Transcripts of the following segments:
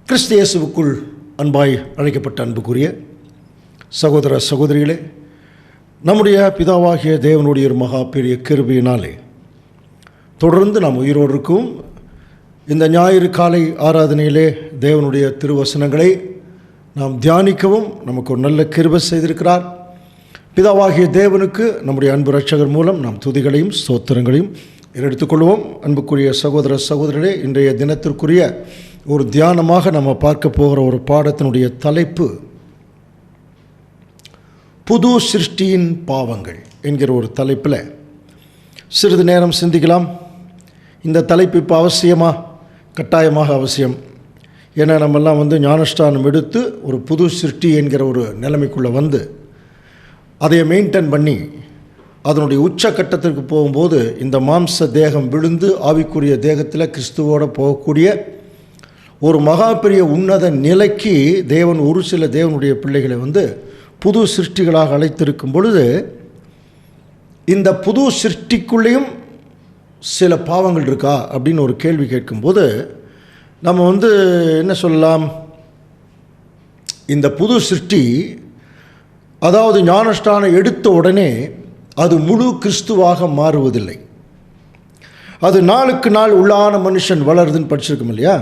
கிறிஸ்து இயேசுவுக்குள் அன்பாய் அழைக்கப்பட்ட அன்புக்குரிய சகோதர சகோதரிகளே, நம்முடைய பிதாவாகிய தேவனுடைய ஒரு மகா பெரிய கிருபையினாலே தொடர்ந்து நாம் உயிரோடு இருக்கும் இந்த ஞாயிறு காலை ஆராதனையிலே தேவனுடைய திருவசனங்களை நாம் தியானிக்கவும் நமக்கு ஒரு நல்ல கிருபை செய்திருக்கிறார். பிதாவாகிய தேவனுக்கு நம்முடைய அன்பு இரட்சகர் மூலம் நாம் துதிகளையும் ஸ்தோத்திரங்களையும் எடுத்துக்கொள்வோம். அன்புக்குரிய சகோதர சகோதரர்களே, இன்றைய தினத்திற்குரிய ஒரு தியானமாக நம்ம பார்க்க போகிற ஒரு பாடத்தினுடைய தலைப்பு புது சிருஷ்டியின் பாவங்கள் என்கிற ஒரு தலைப்பில் சிறிது நேரம் சிந்திக்கலாம். இந்த தலைப்பு இப்போ அவசியமாக கட்டாயமாக அவசியம். ஏன்னா நம்மெல்லாம் ஞானஸ்தானம் எடுத்து ஒரு புது சிருஷ்டி என்கிற ஒரு நிலைமைக்குள்ளே அதை மெயின்டைன் பண்ணி அதனுடைய உச்சக்கட்டத்திற்கு போகும்போது இந்த மாம்ச தேகம் விழுந்து ஆவிக்குரிய தேகத்தில் கிறிஸ்துவோடு போகக்கூடிய ஒரு மகா பெரிய உன்னத நிலைக்கு தேவன் ஒரு சில தேவனுடைய பிள்ளைகளை புது சிருஷ்டிகளாக அழைத்திருக்கும் பொழுது இந்த புது சிருஷ்டிக்குள்ளேயும் சில பாவங்கள் இருக்கா அப்படின்னு ஒரு கேள்வி கேட்கும்போது நம்ம என்ன சொல்லலாம், இந்த புது சிருஷ்டி அதாவது ஞானஸ்தானம் எடுத்த உடனே அது முழு கிறிஸ்துவாக மாறுவதில்லை. அது நாளுக்கு நாள் உள்ளான மனுஷன் வளருதுன்னு படிச்சிருக்கோம் இல்லையா,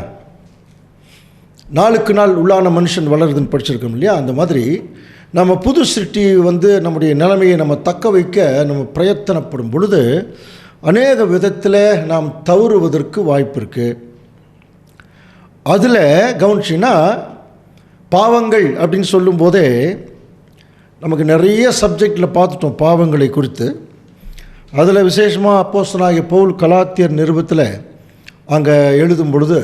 நாளுக்கு நாள் உள்ளான மனுஷன் வளருதுன்னு படிச்சிருக்கோம் இல்லையா. அந்த மாதிரி நம்ம புது சிருஷ்டி நம்முடைய நிலைமையை நம்ம தக்க வைக்க நம்ம பிரயத்தனப்படும் பொழுது அநேக விதத்தில் நாம் தவறுவதற்கு வாய்ப்பு இருக்குது. அதில் கவனிச்சின்னா பாவங்கள் அப்படின்னு சொல்லும்போதே நமக்கு நிறைய சப்ஜெக்டில் பார்த்துட்டோம் பாவங்களை குறித்து. அதில் விசேஷமாக அப்போஸ்தலனாகிய பவுல் கலாத்தியர் நிருபத்தில் அங்கே எழுதும் பொழுது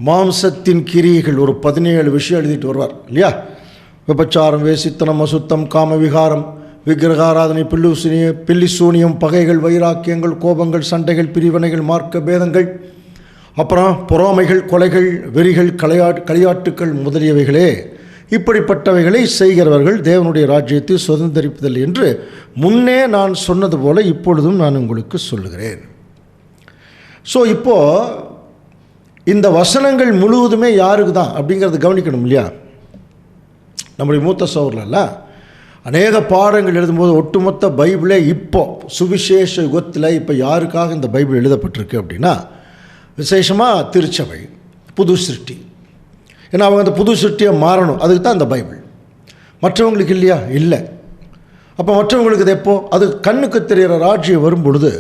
மாம்சத்தின் கிரியைகள் ஒரு 17 விஷயம் எழுதிட்டு வருவார் இல்லையா. விபச்சாரம், வேசித்தனம், அசுத்தம், காம விகாரம், விக்கிரகாராதனை, பில்லிசூனியம், பகைகள், வைராக்கியங்கள், கோபங்கள், சண்டைகள், பிரிவினைகள், மார்க்க பேதங்கள், அப்புறம் பொறாமைகள், கொலைகள், வெறிகள், களியாட்டுக்கள் முதலியவைகளே, இப்படிப்பட்டவைகளை செய்கிறவர்கள் தேவனுடைய ராஜ்யத்தை சுதந்திரிப்பதில்லை என்று முன்னே நான் சொன்னது போல இப்பொழுதும் நான் உங்களுக்கு சொல்லுகிறேன். ஸோ இப்போது இந்த வசனங்கள் முழுவதுமே யாருக்கு தான் அப்படிங்கிறது கவனிக்கணும் இல்லையா. நம்முடைய மூத்த சகோதரர்கள்லாம் அநேக பாடங்கள் எழுதும்போது ஒட்டுமொத்த பைபிளே இப்போ சுவிசேஷ யுகத்தில் இப்போ யாருக்காக இந்த பைபிள் எழுதப்பட்டிருக்கு அப்படின்னா விசேஷமாக திருச்சபை, புது சிருஷ்டி. ஏன்னா அவங்க அந்த புது சிருஷ்டியை மாறணும், அதுக்கு தான் இந்த பைபிள். மற்றவங்களுக்கு இல்லையா, இல்லை. அப்போ மற்றவங்களுக்கு இது எப்போ, அது கண்ணுக்கு தெரிகிற ராஜ்யம் வரும் பொழுது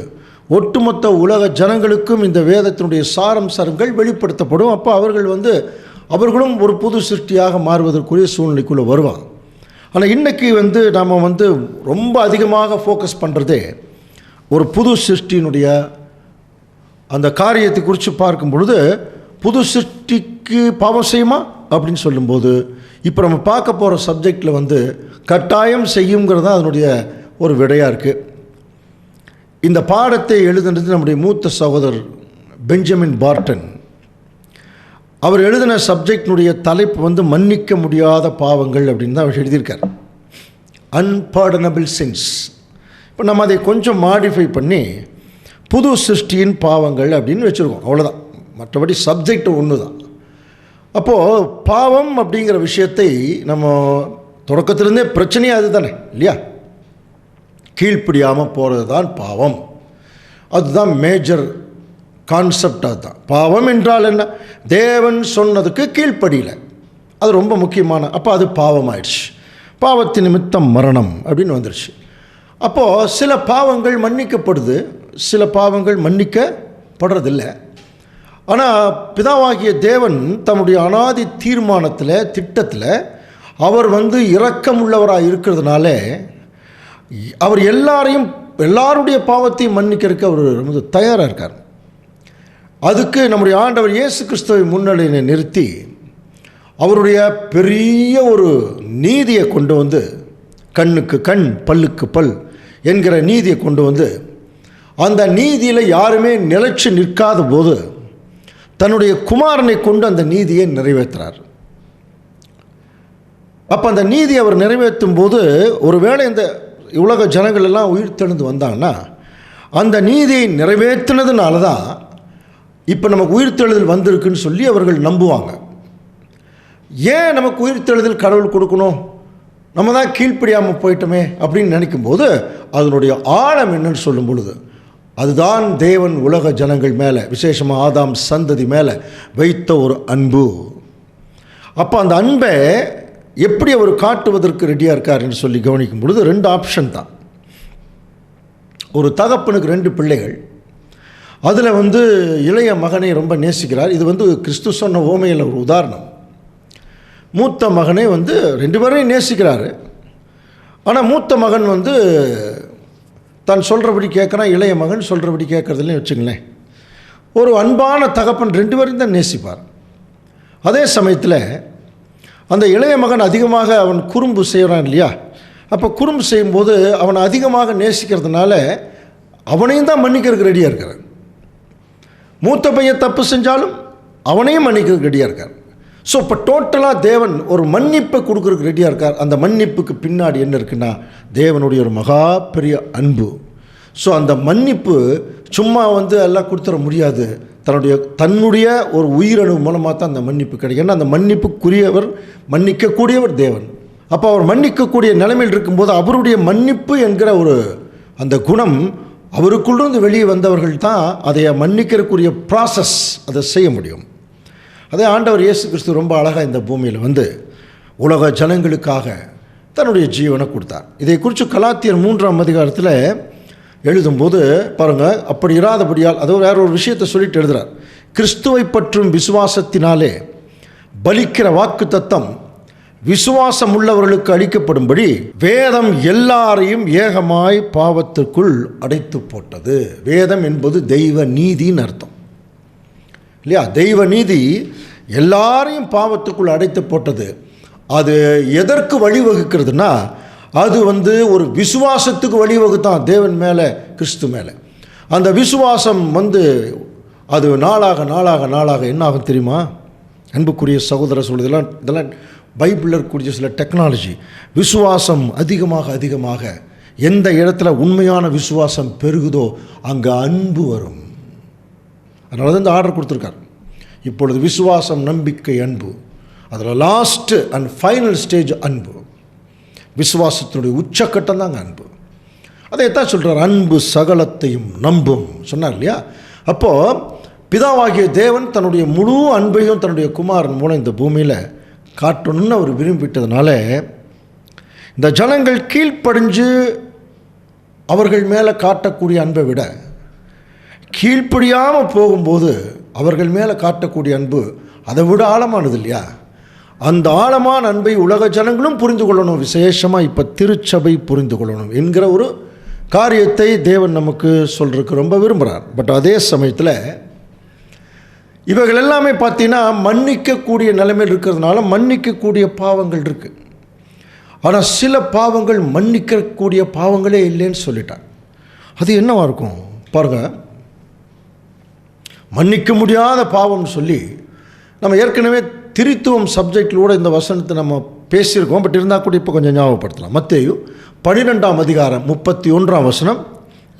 ஒட்டுமொத்த உலக ஜனங்களுக்கும் இந்த வேதத்தினுடைய சாரம்சங்கள் வெளிப்படுத்தப்படும். அப்போ அவர்கள் அவர்களும் ஒரு புது சிருஷ்டியாக மாறுவதற்குரிய சூழ்நிலைக்குள்ளே வருவாங்க. ஆனால் இன்றைக்கி நாம் ரொம்ப அதிகமாக ஃபோக்கஸ் பண்ணுறதே ஒரு புது சிருஷ்டியினுடைய அந்த காரியத்தை குறித்து பார்க்கும் பொழுது புது சிருஷ்டிக்கு பாவம் செய்யுமா அப்படின்னு சொல்லும்போது இப்போ நம்ம பார்க்க போகிற சப்ஜெக்டில் கட்டாயம் செய்யுங்கிறது தான் அதனுடைய ஒரு விடையாக இருக்குது. இந்த பாடத்தை எழுதுனது நம்முடைய மூத்த சகோதரர் பெஞ்சமின் பார்டன். அவர் எழுதின சப்ஜெக்டினுடைய தலைப்பு மன்னிக்க முடியாத பாவங்கள் அப்படின்னு தான் அவர் எழுதியிருக்கார், அன்பார்டனபிள் சின்ஸ். இப்போ நம்ம அதை கொஞ்சம் மாடிஃபை பண்ணி புது சிருஷ்டியின் பாவங்கள் அப்படின்னு வச்சுருக்கோம், அவ்வளோதான். மற்றபடி சப்ஜெக்ட் ஒன்று தான். அப்போது பாவம் அப்படிங்கிற விஷயத்தை நம்ம தொடக்கத்திலேருந்தே பிரச்சனையே அது தானே இல்லையா. கீழ்ப்படியாமல் போகிறது தான் பாவம், அதுதான் மேஜர் கான்செப்ட். அதுதான் பாவம் என்றால் என்ன, தேவன் சொன்னதுக்கு கீழ்ப்படியல, அது ரொம்ப முக்கியமான. அப்போ அது பாவம் ஆயிடுச்சு, பாவத்தின் நிமித்தம் மரணம் அப்படின்னு வந்துடுச்சு. அப்போது சில பாவங்கள் மன்னிக்கப்படுது, சில பாவங்கள் மன்னிக்கப்படுறதில்லை. ஆனால் பிதாவாகிய தேவன் தம்முடைய அனாதி தீர்மானத்தில் திட்டத்தில் அவர் இரக்கமுள்ளவராக இருக்கிறதுனால அவர் எல்லாருடைய பாவத்தையும் மன்னிக்கிறதுக்கு அவர் தயாராக இருக்கார். அதுக்கு நம்முடைய ஆண்டவர் இயேசு கிறிஸ்துவை முன்னிலையை நிறுத்தி அவருடைய பெரிய ஒரு நீதியை கொண்டு கண்ணுக்கு கண் பல்லுக்கு பல் என்கிற நீதியை கொண்டு அந்த நீதியில் யாருமே நிலைச்சு நிற்காத போது தன்னுடைய குமாரனை கொண்டு அந்த நீதியை நிறைவேற்றுறார். அப்போ அந்த நீதி அவர் நிறைவேற்றும் போது ஒருவேளை இந்த உலக ஜனங்கள் எல்லாம் உயிர் தெழுந்து வந்தாங்கன்னா அந்த நீதியை நிறைவேற்றினதுனால தான் இப்போ நமக்கு உயிர்த்தெழுதல் வந்திருக்குன்னு சொல்லி அவர்கள் நம்புவாங்க. ஏன் நமக்கு உயிர்த்தெழுதல் கடவுள் கொடுக்கணும், நம்ம தான் கீழ்ப்படியாமல் போயிட்டோமே அப்படின்னு நினைக்கும்போது அதனுடைய ஆழம் என்னன்னு சொல்லும் பொழுது, அதுதான் தேவன் உலக ஜனங்கள் மேலே, விசேஷமாக ஆதாம் சந்ததி மேலே வைத்த ஒரு அன்பு. அப்போ அந்த அன்பை எப்படி அவர் காட்டுவதற்கு ரெடியாக இருக்காருன்னு சொல்லி கவனிக்கும் பொழுது 2 ஆப்ஷன் தான். ஒரு தகப்பனுக்கு 2 பிள்ளைகள், அதில் இளைய மகனை ரொம்ப நேசிக்கிறார். இது கிறிஸ்து சொன்ன ஓமையில் ஒரு உதாரணம். மூத்த மகனை 2 பேரையும் நேசிக்கிறாரு. ஆனால் மூத்த மகன் தான் சொல்கிறபடி கேட்குறான், இளைய மகன் சொல்கிறபடி கேட்குறதுலையும் வச்சுங்களேன். ஒரு அன்பான தகப்பன் 2 பேரையும் தான் நேசிப்பார். அதே சமயத்தில் அந்த இளைய மகன் அதிகமாக அவன் குறும்பு செய்கிறான் இல்லையா, அப்போ குறும்பு செய்யும்போது அவனை அதிகமாக நேசிக்கிறதுனால அவனையும் தான் மன்னிக்கிறதுக்கு ரெடியாக இருக்கார். மூத்த பையன் தப்பு செஞ்சாலும் அவனையும் மன்னிக்கிறதுக்கு ரெடியாக இருக்கார். ஸோ இப்போ டோட்டலாக தேவன் ஒரு மன்னிப்பை கொடுக்குறதுக்கு ரெடியாக இருக்கார். அந்த மன்னிப்புக்கு பின்னாடி என்ன இருக்குன்னா தேவனுடைய ஒரு மகா பெரிய அன்பு. ஸோ அந்த மன்னிப்பு சும்மா எல்லாம் கொடுத்துட முடியாது. தன்னுடைய ஒரு உயிரணு மூலமாக தான் அந்த மன்னிப்பு கிடைக்கும். ஏன்னா அந்த மன்னிப்புக்குரியவர், மன்னிக்கக்கூடியவர் தேவன். அப்போ அவர் மன்னிக்கக்கூடிய நிலைமையில் இருக்கும்போது அவருடைய மன்னிப்பு என்கிற ஒரு அந்த குணம் அவருக்குள்ளிருந்து வெளியே வந்தவர்கள் தான் அதை மன்னிக்கிறதுக்குரிய ப்ராசஸ் அதை செய்ய முடியும். அதே ஆண்டவர் இயேசு கிறிஸ்து ரொம்ப அழகாக இந்த பூமியில் உலக ஜனங்களுக்காக தன்னுடைய ஜீவனை கொடுத்தார். இதை குறித்து கலாத்தியர் 3ஆம் அதிகாரத்தில் எழுதும்போது பாருங்கள், அப்படி இராதபடியால், அது வேற ஒரு விஷயத்தை சொல்லிட்டு எழுதுகிறார். கிறிஸ்துவை பற்றும் விசுவாசத்தினாலே பலிக்கிற வாக்கு தத்தம் விசுவாசம் உள்ளவர்களுக்கு அளிக்கப்படும்படி வேதம் எல்லாரையும் ஏகமாய் பாவத்திற்குள் அடைத்து போட்டது. வேதம் என்பது தெய்வ நீதின்னு அர்த்தம் இல்லையா? தெய்வ நீதி எல்லாரையும் பாவத்துக்குள் அடைத்து போட்டது. அது எதற்கு வழிவகுக்கிறதுனா, அது ஒரு விசுவாசத்துக்கு வழிவகுத்தான் தேவன் மேலே, கிறிஸ்து மேலே. அந்த விசுவாசம் அது நாளாக நாளாக நாளாக என்ன ஆகும் தெரியுமா? அன்புக்குரிய சகோதர சொல்லுதெல்லாம் இதெல்லாம் பைபிளில் இருக்கக்கூடிய சில டெக்னாலஜி. விசுவாசம் அதிகமாக அதிகமாக எந்த இடத்துல உண்மையான விசுவாசம் பெருகுதோ அங்கே அன்பு வரும். அதனால தான் இந்த ஆர்டர் கொடுத்துருக்கார். இப்பொழுது விசுவாசம், நம்பிக்கை, அன்பு, அதில் லாஸ்ட்டு அண்ட் ஃபைனல் ஸ்டேஜ் அன்பு. விசுவாசத்தினுடைய உச்சக்கட்டம் தாங்க அன்பு. அதைத்தான் சொல்கிறார், அன்பு சகலத்தையும் நம்பும் சொன்னார் இல்லையா? அப்போது பிதாவாகிய தேவன் தன்னுடைய முழு அன்பையும் தன்னுடைய குமாரன் மூலம் இந்த பூமியில் காட்டணும்னு அவர் விரும்பிட்டதுனால இந்த ஜனங்கள் கீழ்ப்படிஞ்சு அவர்கள் மேலே காட்டக்கூடிய அன்பை விட கீழ்ப்படியாமல் போகும்போது அவர்கள் மேலே காட்டக்கூடிய அன்பு அதை விட ஆழமானது இல்லையா? அந்த ஆழமான அன்பை உலக ஜனங்களும் புரிந்து கொள்ளணும், விசேஷமாக இப்போ திருச்சபை புரிந்து கொள்ளணும் என்கிற ஒரு காரியத்தை தேவன் நமக்கு சொல்கிறதுக்கு ரொம்ப விரும்புகிறார். பட் அதே சமயத்தில் இவைகள் எல்லாமே பார்த்தீங்கன்னா மன்னிக்கக்கூடிய நிலைமையில் இருக்கிறதுனால மன்னிக்கக்கூடிய பாவங்கள் இருக்குது. ஆனால் சில பாவங்கள் மன்னிக்கக்கூடிய பாவங்களே இல்லைன்னு சொல்லிட்டார். அது என்னவா இருக்கும் பாருங்கள். மன்னிக்க முடியாத பாவம்னு சொல்லி நம்ம ஏற்கனவே திரித்துவம் சப்ஜெக்டிலோட இந்த வசனத்தை நம்ம பேசியிருக்கோம். பட் இருந்தால் கூட இப்போ கொஞ்சம் ஞாபகப்படுத்தலாம். மத்தேயு 12ஆம் அதிகாரம் 31ஆம் வசனம்.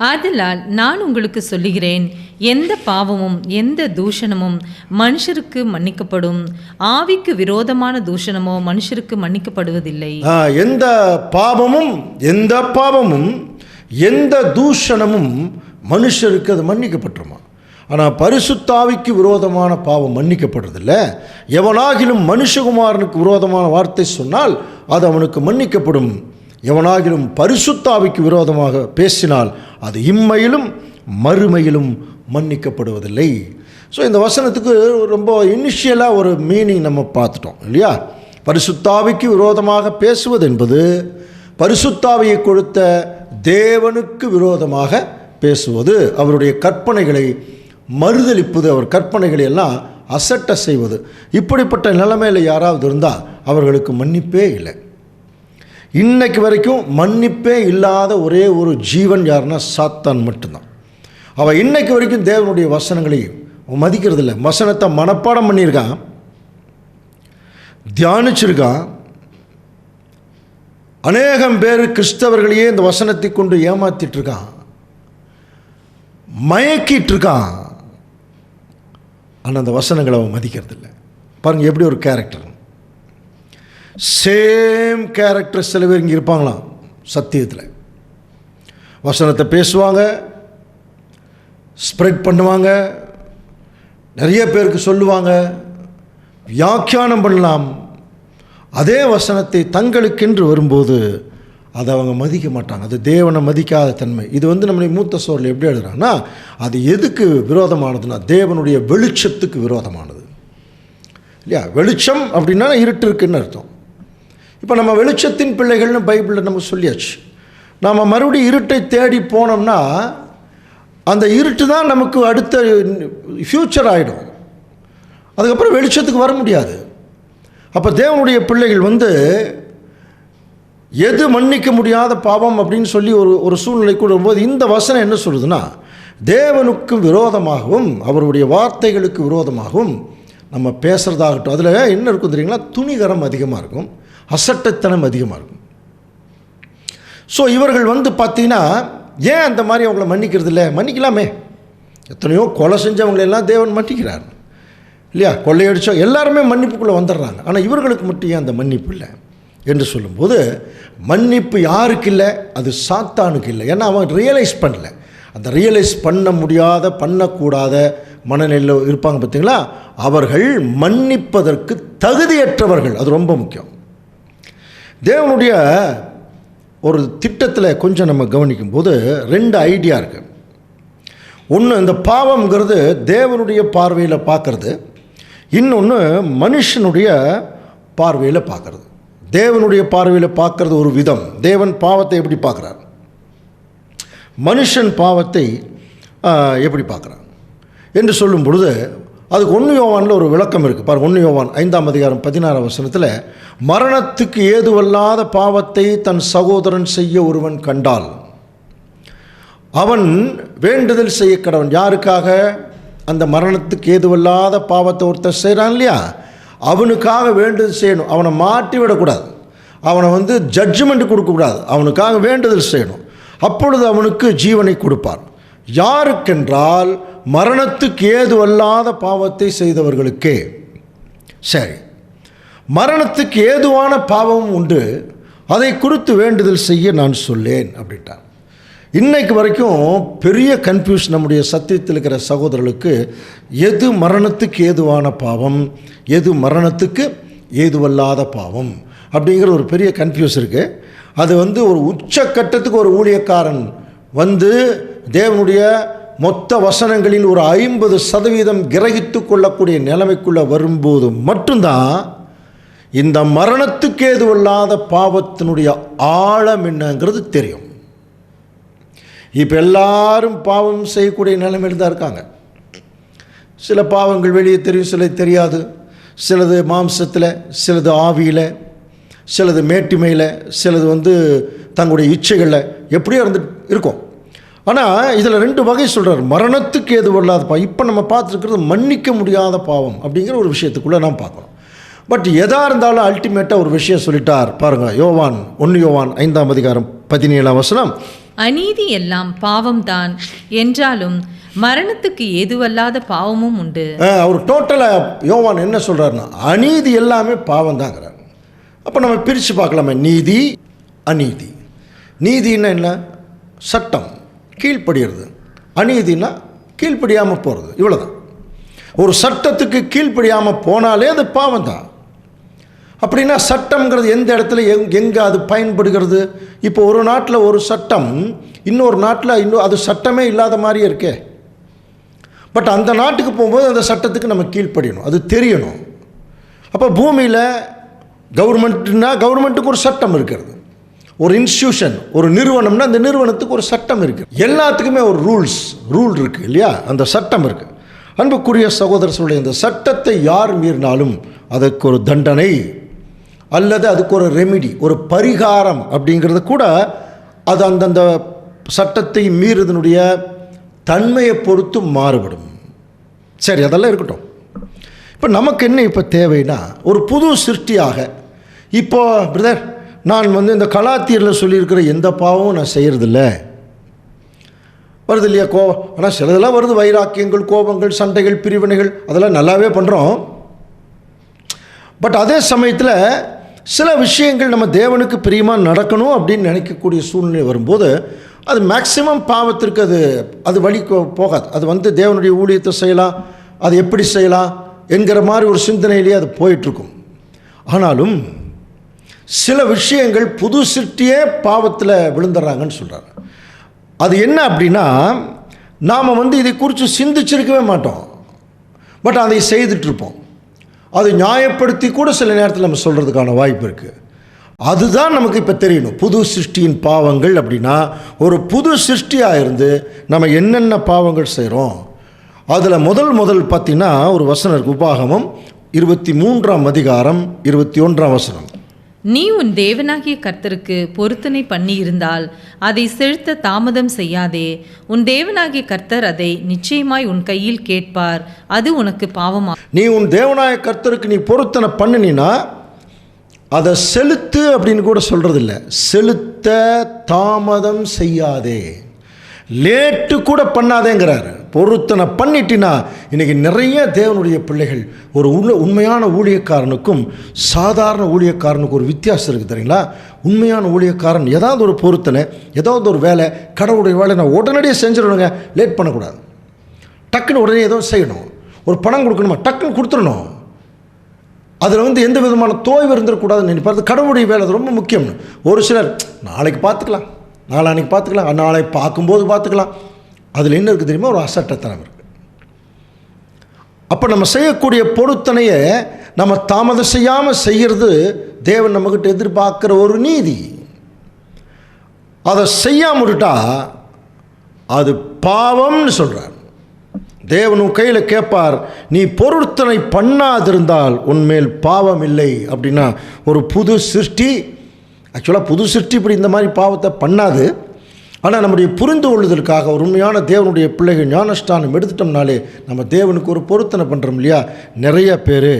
ஆதலால் நான் உங்களுக்கு சொல்லுகிறேன், எந்த பாவமும் எந்த தூஷணமும் மனுஷருக்கு மன்னிக்கப்படும், ஆவிக்கு விரோதமான தூஷணமோ மனுஷருக்கு மன்னிக்கப்படுவதில்லை. எந்த பாவமும் எந்த தூஷணமும் மனுஷருக்கு அது மன்னிக்கப்பட்டுருமா? ஆனால் பரிசுத்தாவிக்கு விரோதமான பாவம் மன்னிக்கப்படுறதில்ல. எவனாகிலும் மனுஷகுமாரனுக்கு விரோதமான வார்த்தை சொன்னால் அது அவனுக்கு மன்னிக்கப்படும். எவனாகிலும் பரிசுத்தாவிக்கு விரோதமாக பேசினால் அது இம்மையிலும் மறுமையிலும் மன்னிக்கப்படுவதில்லை. ஸோ இந்த வசனத்துக்கு ரொம்ப இனிஷியலாக ஒரு மீனிங் நம்ம பார்த்துட்டோம் இல்லையா? பரிசுத்தாவிக்கு விரோதமாக பேசுவது என்பது பரிசுத்தாவியை கொடுத்த தேவனுக்கு விரோதமாக பேசுவது, அவருடைய கற்பனைகளை மறுதலிப்பது, அவர் கற்பனைகளை எல்லாம் அசட்டை செய்வது. இப்படிப்பட்ட நிலைமையில் யாராவது இருந்தால் அவர்களுக்கு மன்னிப்பே இல்லை. இன்னைக்கு வரைக்கும் மன்னிப்பே இல்லாத ஒரே ஒரு ஜீவன் யாருன்னா சாத்தான் மட்டும்தான். அவன் இன்னைக்கு வரைக்கும் தேவனுடைய வசனங்களை மதிக்கிறது இல்லை. வசனத்தை மனப்பாடம் பண்ணியிருக்கான், தியானிச்சிருக்கான். அநேகம் பேர் கிறிஸ்தவர்களையே இந்த வசனத்தை கொண்டு ஏமாத்திட்டு இருக்கான், மயக்கிட்டு இருக்கான். ஆனால் அந்த வசனங்களை அவன் மதிக்கிறது இல்லை. பாருங்கள் எப்படி ஒரு கேரக்டர். சேம் கேரக்டர் சில பேர் இங்கே இருப்பாங்களாம். சத்தியத்தில் வசனத்தை பேசுவாங்க, ஸ்ப்ரெட் பண்ணுவாங்க, நிறைய பேருக்கு சொல்லுவாங்க, வியாக்கியானம் பண்ணலாம். அதே வசனத்தை தங்களுக்கென்று வரும்போது அதை அவங்க மதிக்க மாட்டாங்க. அது தேவனை மதிக்காத தன்மை. இது நம்முடைய மூத்த சோரில் எப்படி எழுதுறாங்கன்னா, அது எதுக்கு விரோதமானதுன்னா தேவனுடைய வெளிச்சத்துக்கு விரோதமானது இல்லையா? வெளிச்சம் அப்படின்னா இருட்டு இருக்குன்னு அர்த்தம். இப்போ நம்ம வெளிச்சத்தின் பிள்ளைகள்னு பைபிளில் நம்ம சொல்லியாச்சு. நாம் மறுபடியும் இருட்டை தேடி போனோம்னா அந்த இருட்டு தான் நமக்கு அடுத்த ஃப்யூச்சர் ஆகிடும். அதுக்கப்புறம் வெளிச்சத்துக்கு வர முடியாது. அப்போ தேவனுடைய பிள்ளைகள் எது மன்னிக்க முடியாத பாவம் அப்படின்னு சொல்லி ஒரு சூழ்நிலை கூட வரும்போது இந்த வசனம் என்ன சொல்லுதுன்னா, தேவனுக்கு விரோதமாகவும் அவருடைய வார்த்தைகளுக்கு விரோதமாகவும் நம்ம பேசுகிறதாகட்டும். அதில் என்ன இருக்கும் தெரியுங்களா? துணிகரம் அதிகமாக இருக்கும், அசட்டத்தனம் அதிகமாக இருக்கும். ஸோ இவர்கள் பார்த்தீங்கன்னா ஏன் அந்த மாதிரி அவங்கள மன்னிக்கிறது இல்லை? மன்னிக்கலாமே. எத்தனையோ கொலை செஞ்சவங்களெல்லாம் தேவன் மன்னிக்கிறார் இல்லையா? கொள்ளையடிச்சோ எல்லாருமே மன்னிப்புக்குள்ளே வந்துடுறாங்க. ஆனால் இவர்களுக்கு மட்டும் ஏன் அந்த மன்னிப்பு இல்லை என்று சொல்லும்போது, மன்னிப்பு யாருக்கு இல்லை? அது சாத்தானுக்கு இல்லை. ஏன்னா அவன் ரியலைஸ் பண்ணல. அந்த ரியலைஸ் பண்ண முடியாத, பண்ணக்கூடாத மனநிலையில் இருப்பாங்க பார்த்தீங்களா? அவர்கள் மன்னிப்பதற்கு தகுதியற்றவர்கள். அது ரொம்ப முக்கியம். தேவனுடைய ஒரு திட்டத்தில் கொஞ்சம் நம்ம கவனிக்கும் போது 2 ஐடியா இருக்குது. ஒன்று, இந்த பாவம்ங்கிறது தேவனுடைய பார்வையில் பார்க்குறது. இன்னொன்று மனுஷனுடைய பார்வையில் பார்க்குறது. தேவனுடைய பார்வையில் பார்க்குறது ஒரு விதம். தேவன் பாவத்தை எப்படி பார்க்குறார், மனுஷன் பாவத்தை எப்படி பார்க்குறார் என்று சொல்லும் பொழுது அதுக்கு 1 யோவானில் ஒரு விளக்கம் இருக்குது. பாருங்கள், 1 யோவான் 5:16 மரணத்துக்கு ஏதுவல்லாத பாவத்தை தன் சகோதரன் செய்ய ஒருவன் கண்டால் அவன் வேண்டுதல் செய்ய கடவன். யாருக்காக? அந்த மரணத்துக்கு ஏதுவல்லாத பாவத்தை ஒருத்தர் செய்கிறான் இல்லையா, அவனுக்காக வேண்டுதல் செய்யணும். அவனை மாட்டி விடக்கூடாது, அவனை ஜட்ஜ்மெண்ட் கொடுக்கக்கூடாது, அவனுக்காக வேண்டுதல் செய்யணும். அப்பொழுது அவனுக்கு ஜீவனை கொடுப்பார். யாருக்கென்றால் மரணத்துக்கு ஏதுவல்லாத பாவத்தை செய்தவர்களுக்கே. சரி, மரணத்துக்கு ஏதுவான பாவமும் உண்டு, அதை குறித்து வேண்டுதல் செய்ய நான் சொல்லேன் அப்படின்ட்டார். இன்னைக்கு வரைக்கும் பெரிய கன்ஃபியூஷன் நம்முடைய சத்தியத்தில் இருக்கிற சகோதரர்களுக்கு. எது மரணத்துக்கு ஏதுவான பாவம், எது மரணத்துக்கு ஏதுவல்லாத பாவம் அப்படிங்கிற ஒரு பெரிய கன்ஃபியூஸ் இருக்குது. அது ஒரு உச்சக்கட்டத்துக்கு ஒரு ஊழியக்காரன் தேவனுடைய மொத்த வசனங்களில் ஒரு 50% கிரகித்து கொள்ளக்கூடிய நிலைமைக்குள்ளே வரும்போது மட்டும்தான் இந்த மரணத்துக்கு ஏதுவல்லாத பாவத்தினுடைய ஆழம் என்னங்கிறது தெரியும். இப்போ எல்லாரும் பாவம் செய்யக்கூடிய நிலைமையில் தான் இருக்காங்க. சில பாவங்கள் வெளியே தெரியும், சில தெரியாது. சிலது மாம்சத்தில், சிலது ஆவியில், சிலது மேட்டிமையில், சிலது தங்களுடைய இச்சைகளில், எப்படியோ இருக்கும். ஆனால் இதில் 2 வகை சொல்கிறார். மரணத்துக்கு ஏதுவல்லாத பாவம். இப்போ நம்ம பார்த்துருக்கிறது மன்னிக்க முடியாத பாவம் அப்படிங்கிற ஒரு விஷயத்துக்குள்ளே நாம் பார்க்குறோம். பட் எதாக இருந்தாலும் அல்டிமேட்டாக ஒரு விஷயம் சொல்லிட்டார் பாருங்கள். 1 யோவான் 5:17 அநீதி எல்லாம் பாவம்தான் என்றாலும் மரணத்துக்கு ஏதுவல்லாத பாவமும் உண்டு. அவர் டோட்டலாக யோவான் என்ன சொல்கிறாருன்னா, அநீதி எல்லாமே பாவம் தாங்கிறார். அப்போ நம்ம பிரித்து பார்க்கலாமே, நீதி அநீதி. நீதின்னா என்ன? சட்டம், கீழ்ப்படுகிறது. அநீதினா கீழ்ப்படியாமல் போகிறது. இவ்வளோதான். ஒரு சட்டத்துக்கு கீழ்ப்படியாமல் போனாலே அது பாவம் தான். அப்படின்னா சட்டம்ங்கிறது எந்த இடத்துல எங்கே அது பயன்படுகிறது? இப்போ ஒரு நாட்டில் ஒரு சட்டம், இன்னொரு நாட்டில் அது சட்டமே இல்லாத மாதிரியே இருக்கே. பட் அந்த நாட்டுக்கு போகும்போது அந்த சட்டத்துக்கு நம்ம கீழ்ப்படியணும், அது தெரியணும். அப்போ பூமியில் கவர்மெண்ட்டுக்கு ஒரு சட்டம் இருக்கிறது. ஒரு இன்ஸ்டியூஷன், ஒரு நிறுவனம்னா அந்த நிறுவனத்துக்கு ஒரு சட்டம் இருக்குது. எல்லாத்துக்குமே ஒரு ரூல் இருக்குது இல்லையா? அந்த சட்டம் இருக்குது. அன்புக்குரிய சகோதரர்களுடைய இந்த சட்டத்தை யார் மீறினாலும் அதற்கு ஒரு தண்டனை அல்லது அதுக்கு ஒரு ரெமிடி, ஒரு பரிகாரம் அப்படிங்கிறது கூட அது அந்தந்த சட்டத்தை மீறுதனுடைய தன்மையை பொறுத்து மாறுபடும். சரி, அதெல்லாம் இருக்கட்டும். இப்போ நமக்கு என்ன இப்போ தேவைன்னா, ஒரு புது சிருஷ்டியாக இப்போ பிரதர் நான் இந்த கலாத்தியரில் சொல்லியிருக்கிற எந்த பாவமும் நான் செய்கிறதில்ல வருது இல்லையா? கோபம், ஆனால் சிலதெல்லாம் வருது, வைராக்கியங்கள், கோபங்கள், சண்டைகள், பிரிவினைகள், அதெல்லாம் நல்லாவே பண்ணுறோம். பட் அதே சமயத்தில் சில விஷயங்கள் நம்ம தேவனுக்கு பிரியமாக நடக்கணும் அப்படின்னு நினைக்கக்கூடிய சூழ்நிலை வரும்போது அது மேக்சிமம் பாவத்திற்கு அது வழி போகாது. அது தேவனுடைய ஊழியத்தை செய்யலாம், அது எப்படி செய்யலாம் என்கிற மாதிரி ஒரு சிந்தனையிலேயே அது போயிட்டுருக்கும். ஆனாலும் சில விஷயங்கள் புது சிருஷ்டியே பாவத்தில் விழுந்துடுறாங்கன்னு சொல்கிறாங்க. அது என்ன அப்படின்னா, நாம் இதை குறித்து சிந்திச்சிருக்கவே மாட்டோம், பட் அதை செய்துட்ருப்போம். அது நியாயப்படுத்தி கூட சில நேரத்தில் நம்ம சொல்கிறதுக்கான வாய்ப்பு இருக்குது. அதுதான் நமக்கு இப்போ தெரியணும். புது சிருஷ்டியின் பாவங்கள் அப்படின்னா, ஒரு புது சிருஷ்டியாக இருந்து நம்ம என்னென்ன பாவங்கள் செய்கிறோம். அதில் முதல் பார்த்திங்கன்னா ஒரு வசனம் இருக்குது. உபாகமம் 23ஆம் அதிகாரம் 21ஆம் வசனம். நீ உன் தேவனாகிய கர்த்தருக்கு பொருத்தனை பண்ணி இருந்தால் அதை செலுத்த தாமதம் செய்யாதே. உன் தேவனாகிய கர்த்தர் அதை நிச்சயமாய் உன் கையில் கேட்பார், அது உனக்கு பாவமா. நீ உன் தேவனாகிய கர்த்தருக்கு நீ பொருத்தனை பண்ணினா அதை செலுத்து அப்படின்னு கூட சொல்கிறதில்ல. செலுத்த தாமதம் செய்யாதே, லேட்டு கூட பண்ணாதேங்கிறார். பொருத்தனை பண்ணிட்டினா இன்றைக்கி நிறைய தேவனுடைய பிள்ளைகள் ஒரு உண்மையான ஊழியக்காரனுக்கும் சாதாரண ஊழியக்காரனுக்கும் ஒரு வித்தியாசம் இருக்குது தெரியுங்களா? உண்மையான ஊழியக்காரன் ஏதாவது ஒரு பொருத்தனை, ஏதாவது ஒரு வேலை, கடவுளுடைய வேலை நான் உடனடியாக செஞ்சிடணுங்க, லேட் பண்ணக்கூடாது. டக்குன்னு உடனே ஏதோ செய்யணும். ஒரு பணம் கொடுக்கணுமா, டக்குன்னு கொடுத்துடணும். அதில் எந்த விதமான தோய்வு இருந்துடக்கூடாதுன்னு நினைப்பார். கடவுளுடைய வேலை அது ரொம்ப முக்கியம். ஒரு சிலர் நாளைக்கு பார்த்துக்கலாம், நாளைக்கு பார்த்துக்கலாம், நாளை பார்க்கும்போது பார்த்துக்கலாம். அதில் என்ன இருக்குது தெரியுமா? ஒரு அசட்டத்தனம் இருக்குது. அப்போ நம்ம செய்யக்கூடிய பொருத்தனையை நம்ம தாமதம் செய்யாமல் செய்கிறது தேவன் நம்மக்கிட்ட எதிர்பார்க்குற ஒரு நீதி. அதை செய்யாமல் விட்டா அது பாவம்னு சொல்கிறார். தேவன் உன் கையில் கேட்பார், நீ பொருத்தனை பண்ணாதிருந்தால் உன்மேல் பாவம் இல்லை. அப்படின்னா ஒரு புது சிருஷ்டி, ஆக்சுவலாக புது சிருஷ்டி இப்படி இந்த மாதிரி பாவத்தை பண்ணாது. ஆனால் நம்முடைய புரிந்து கொள்ளுதலுக்காக ஒரு உண்மையான தேவனுடைய பிள்ளைகள் ஞானஸ்தானம் எடுத்துட்டோம்னாலே நம்ம தேவனுக்கு ஒரு பொருத்தனை பண்ணுறோம் இல்லையா? நிறைய பேர்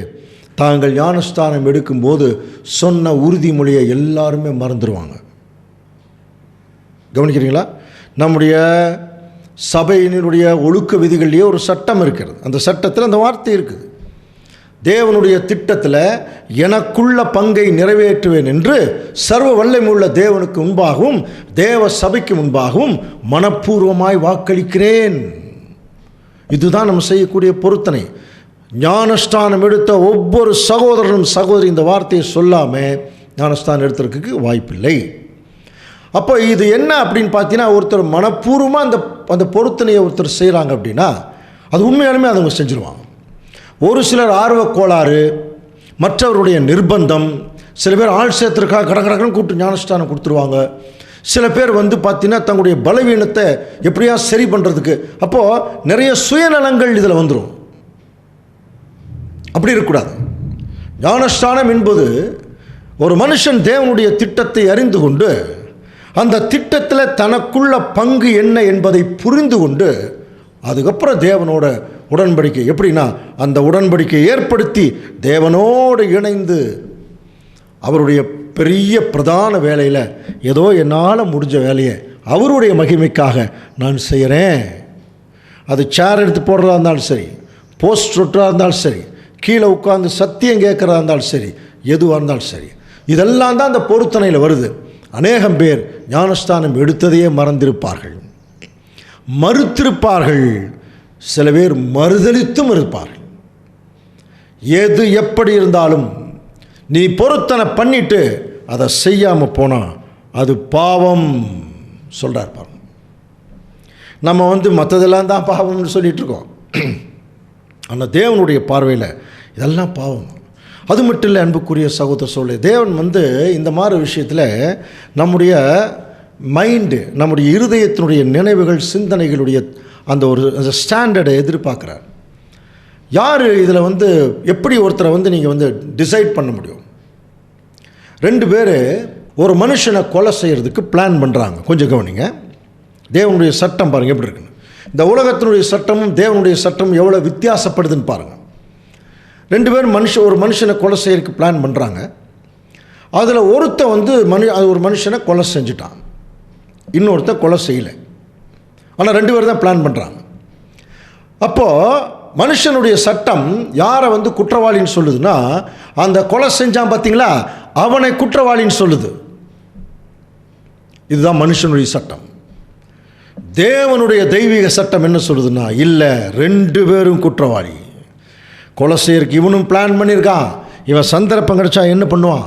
தாங்கள் ஞானஸ்தானம் எடுக்கும்போது சொன்ன உறுதிமொழியை எல்லாருமே மறந்துடுவாங்க. கவனிக்கிறீங்களா? நம்முடைய சபையினுடைய ஒழுக்க விதிகள்லேயே ஒரு சட்டம் இருக்கிறது. அந்த சட்டத்தில் அந்த வார்த்தை இருக்குது, தேவனுடைய திட்டத்தில் எனக்குள்ள பங்கை நிறைவேற்றுவேன் என்று சர்வ வல்லமையுள்ள தேவனுக்கு முன்பாகவும் தேவ சபைக்கு முன்பாகவும் மனப்பூர்வமாய் வாக்களிக்கிறேன். இதுதான் நம்ம செய்யக்கூடிய பொருத்தனை. ஞானஸ்தானம் எடுத்த ஒவ்வொரு சகோதரனும் சகோதரி இந்த வார்த்தையை சொல்லாமல் ஞானஸ்தானம் எடுத்துறதுக்கு வாய்ப்பில்லை. அப்போ இது என்ன அப்படின்னு பார்த்தீங்கன்னா, ஒருத்தர் மனப்பூர்வமாக அந்த பொருத்தனையை ஒருத்தர் செய்கிறாங்க அப்படின்னா அது உண்மையாலுமே அதை அவங்க செஞ்சுருவாங்க. ஒரு சிலர் ஆர்வ கோளாறு, மற்றவருடைய நிர்பந்தம், சில பேர் ஆள் சேர்த்துருக்காக கடகடன்னு கூப்பிட்டு ஞானஸ்தானம் கொடுத்துருவாங்க. சில பேர் பார்த்தீங்கன்னா தங்களுடைய பலவீனத்தை எப்படியா சரி பண்ணுறதுக்கு, அப்போது நிறைய சுயநலங்கள் இதில் வந்துடும். அப்படி இருக்கக்கூடாது. ஞானஸ்தானம் என்பது ஒரு மனுஷன் தேவனுடைய திட்டத்தை அறிந்து கொண்டு அந்த திட்டத்தில் தனக்குள்ள பங்கு என்ன என்பதை புரிந்து கொண்டு அதுக்கப்புறம் தேவனோட உடன்படிக்கை, எப்படின்னா அந்த உடன்படிக்கையை ஏற்படுத்தி தேவனோடு இணைந்து அவருடைய பெரிய பிரதான வேலையில் ஏதோ என்னால் முடிஞ்ச வேலையை அவருடைய மகிமைக்காக நான் செய்கிறேன். அது சேர் எடுத்து போடுறதா இருந்தாலும் சரி, போஸ்ட் ஒட்டுறதா இருந்தாலும் சரி, கீழே உட்காந்து சத்தியம் கேட்குறதா இருந்தாலும் சரி, எதுவாக இருந்தாலும் சரி, இதெல்லாம் தான் அந்த பொருத்தனையில் வருது. அநேகம் பேர் ஞானஸ்தானம் எடுத்ததையே மறந்திருப்பார்கள், மறுத்திருப்பார்கள். சில பேர் மறுதலித்தும் இருப்பார்கள். எது எப்படி இருந்தாலும் நீ பொருத்தனை பண்ணிட்டு அதை செய்யாமல் போனால் அது பாவம் சொல்கிறார் பாருங்க. நம்ம மற்றதெல்லாம் தான் பாவம்னு சொல்லிகிட்ருக்கோம். ஆனால் தேவனுடைய பார்வையில் இதெல்லாம் பாவம். அது மட்டும் இல்லை அன்புக்குரிய சகோதர சோழ, தேவன் இந்த மாதிரி விஷயத்தில் நம்முடைய மைண்டு, நம்முடைய இருதயத்தினுடைய நினைவுகள், சிந்தனைகளுடைய அந்த ஒரு ஸ்டாண்டர்டை எதிர்பார்க்குறார். யார் இதில் எப்படி ஒருத்தரை நீங்கள் டிசைட் பண்ண முடியும்? ரெண்டு பேர் ஒரு மனுஷனை கொலை செய்கிறதுக்கு பிளான் பண்ணுறாங்க. கொஞ்சம் கவனிங்க. தேவனுடைய சட்டம் பாருங்கள் எப்படி இருக்குன்னு. இந்த உலகத்தினுடைய சட்டமும் தேவனுடைய சட்டமும் எவ்வளோ வித்தியாசப்படுதுன்னு பாருங்கள். ரெண்டு பேரும் ஒரு மனுஷனை கொலை செய்யறதுக்கு பிளான் பண்ணுறாங்க. அதில் ஒருத்தன் ஒரு மனுஷனை கொலை செஞ்சுட்டான், இன்னொருத்தன் கொலை செய்யலை. ஆனால் ரெண்டு பேர் தான் பிளான் பண்ணுறாங்க. அப்போது மனுஷனுடைய சட்டம் யாரை குற்றவாளின்னு சொல்லுதுன்னா, அந்த கொலை செஞ்சான் பார்த்தீங்களா, அவனை குற்றவாளின்னு சொல்லுது. இதுதான் மனுஷனுடைய சட்டம். தேவனுடைய தெய்வீக சட்டம் என்ன சொல்லுதுன்னா, இல்லை, 2 பேரும் குற்றவாளி. கொலை செய்யறதுக்கு இவனும் பிளான் பண்ணியிருக்கான், இவன் சந்தர்ப்பம் கிடைச்சா என்ன பண்ணுவான்,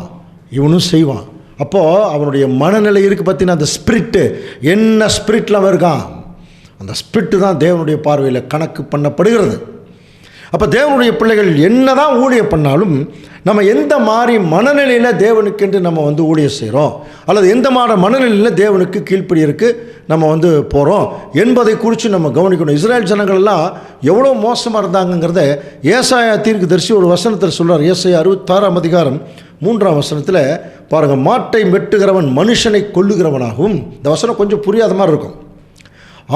இவனும் செய்வான். அப்போது அவனுடைய மனநிலை இருக்குது பார்த்தீங்கன்னா, அந்த ஸ்பிரிட்டு, என்ன ஸ்பிரிட்டில் அவன் இருக்கான், அந்த ஸ்பிரிட்டு தான் தேவனுடைய பார்வையில் கணக்கு பண்ணப்படுகிறது. அப்போ தேவனுடைய பிள்ளைகள் என்ன தான் ஊழியம் பண்ணாலும் நம்ம எந்த மாதிரி மனநிலையில் தேவனுக்கென்று நம்ம ஊழியம் செய்கிறோம், அல்லது எந்த மாதிரி மனநிலையில் தேவனுக்கு கீழ்ப்படியிருக்கு நம்ம போகிறோம் என்பதை குறித்து நம்ம கவனிக்கணும். இஸ்ரேல் ஜனங்கள்லாம் எவ்வளோ மோசமாக இருந்தாங்கங்கிறத ஏசாயா தீர்க்கதரிசி ஒரு வசனத்தில் சொல்கிறார். ஏசாயா 66ஆம் அதிகாரம் 3ஆம் வசனத்தில் பாருங்கள், மாட்டை வெட்டுகிறவன் மனுஷனை கொல்லுகிறவனாகவும், இந்த வசனம் கொஞ்சம் புரியாத மாதிரி இருக்கும்.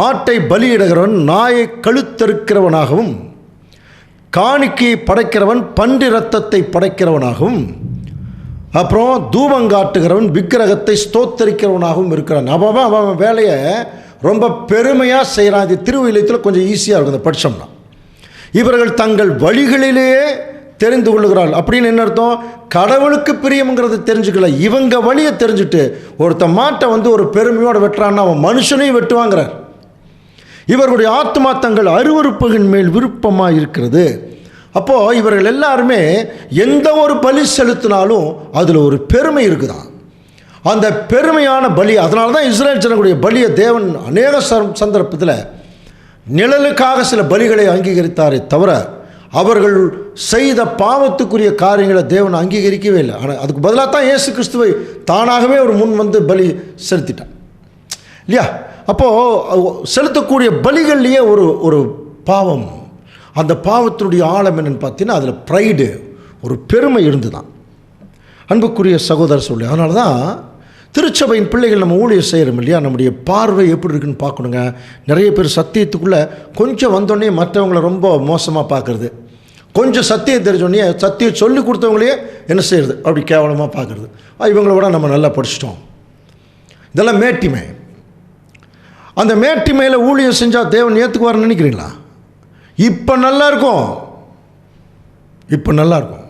ஆட்டை பலியிடுகிறவன் நாயை கழுத்தறுக்கிறவனாகவும், காணிக்கையை படைக்கிறவன் பன்றி ரத்தத்தை படைக்கிறவனாகவும், அப்புறம் தூபங்காட்டுகிறவன் விக்கிரகத்தை ஸ்தோத்தரிக்கிறவனாகவும் இருக்கிறான். அவன் வேலையை ரொம்ப பெருமையாக செய்கிறான். இது திருவிழியத்தில் கொஞ்சம் ஈஸியாக இருக்கும் இந்த படித்தோம்னா. இவர்கள் தங்கள் வழிகளிலேயே தெரிந்து கொள்ளுகிறாள் அப்படின்னு என்ன அர்த்தம், கடவுளுக்கு பிரியம்ங்கிறது தெரிஞ்சுக்கல, இவங்க வழியை தெரிஞ்சுட்டு ஒருத்த மாட்டை ஒரு பெருமையோடு வெட்டுறான்னா அவன் மனுஷனையும் வெட்டுவாங்கிறார். இவர்களுடைய ஆத்மா தங்கள் அருவருப்புகளின் மேல் விருப்பமாக இருக்கிறது. அப்போது இவர்கள் எல்லாருமே எந்த ஒரு பலி செலுத்தினாலும் அதில் ஒரு பெருமை இருக்குதான். அந்த பெருமையான பலி, அதனால தான் இஸ்ரேல் ஜனங்களுடைய பலியை தேவன் அநேக சந்தர்ப்பத்தில் நிழலுக்காக சில பலிகளை அங்கீகரித்தாரே தவிர அவர்கள் செய்த பாவத்துக்குரிய காரியங்களை தேவன் அங்கீகரிக்கவே இல்லை. ஆனால் அதுக்கு பதிலாக தான் இயேசு கிறிஸ்துவை தானாகவே ஒரு முன் பலி செலுத்திட்டான் இல்லையா. அப்போது செலுத்தக்கூடிய பலிகள்லேயே ஒரு பாவம், அந்த பாவத்தினுடைய ஆழம் என்னென்னு பார்த்தீங்கன்னா அதில் ப்ரைடு, ஒரு பெருமை இருந்து தான். அன்புக்குரிய சகோதரர் சொல்லி, அதனால தான் திருச்சபையின் பிள்ளைகள் நம்ம ஊழியர் செய்கிறோம் இல்லையா, நம்முடைய பார்வை எப்படி இருக்குன்னு பார்க்கணுங்க. நிறைய பேர் சத்தியத்துக்குள்ளே கொஞ்சம் வந்தோடனே மற்றவங்களை ரொம்ப மோசமாக பார்க்குறது, கொஞ்சம் சத்தியம் தெரிஞ்சோடனே சத்தியம் சொல்லி கொடுத்தவங்களையே என்ன செய்கிறது அப்படி கேவலமாக பார்க்குறது. இவங்கள விட நம்ம நல்லா படிச்சிட்டோம், இதெல்லாம் மேட்டிமை. அந்த மேட்டிமையில் ஊழியம் செஞ்சால் தேவன் ஏற்றுக்குவார்னு நினைக்கிறீங்களா? இப்போ நல்லா இருக்கும், இப்போ நல்லா இருக்கும்.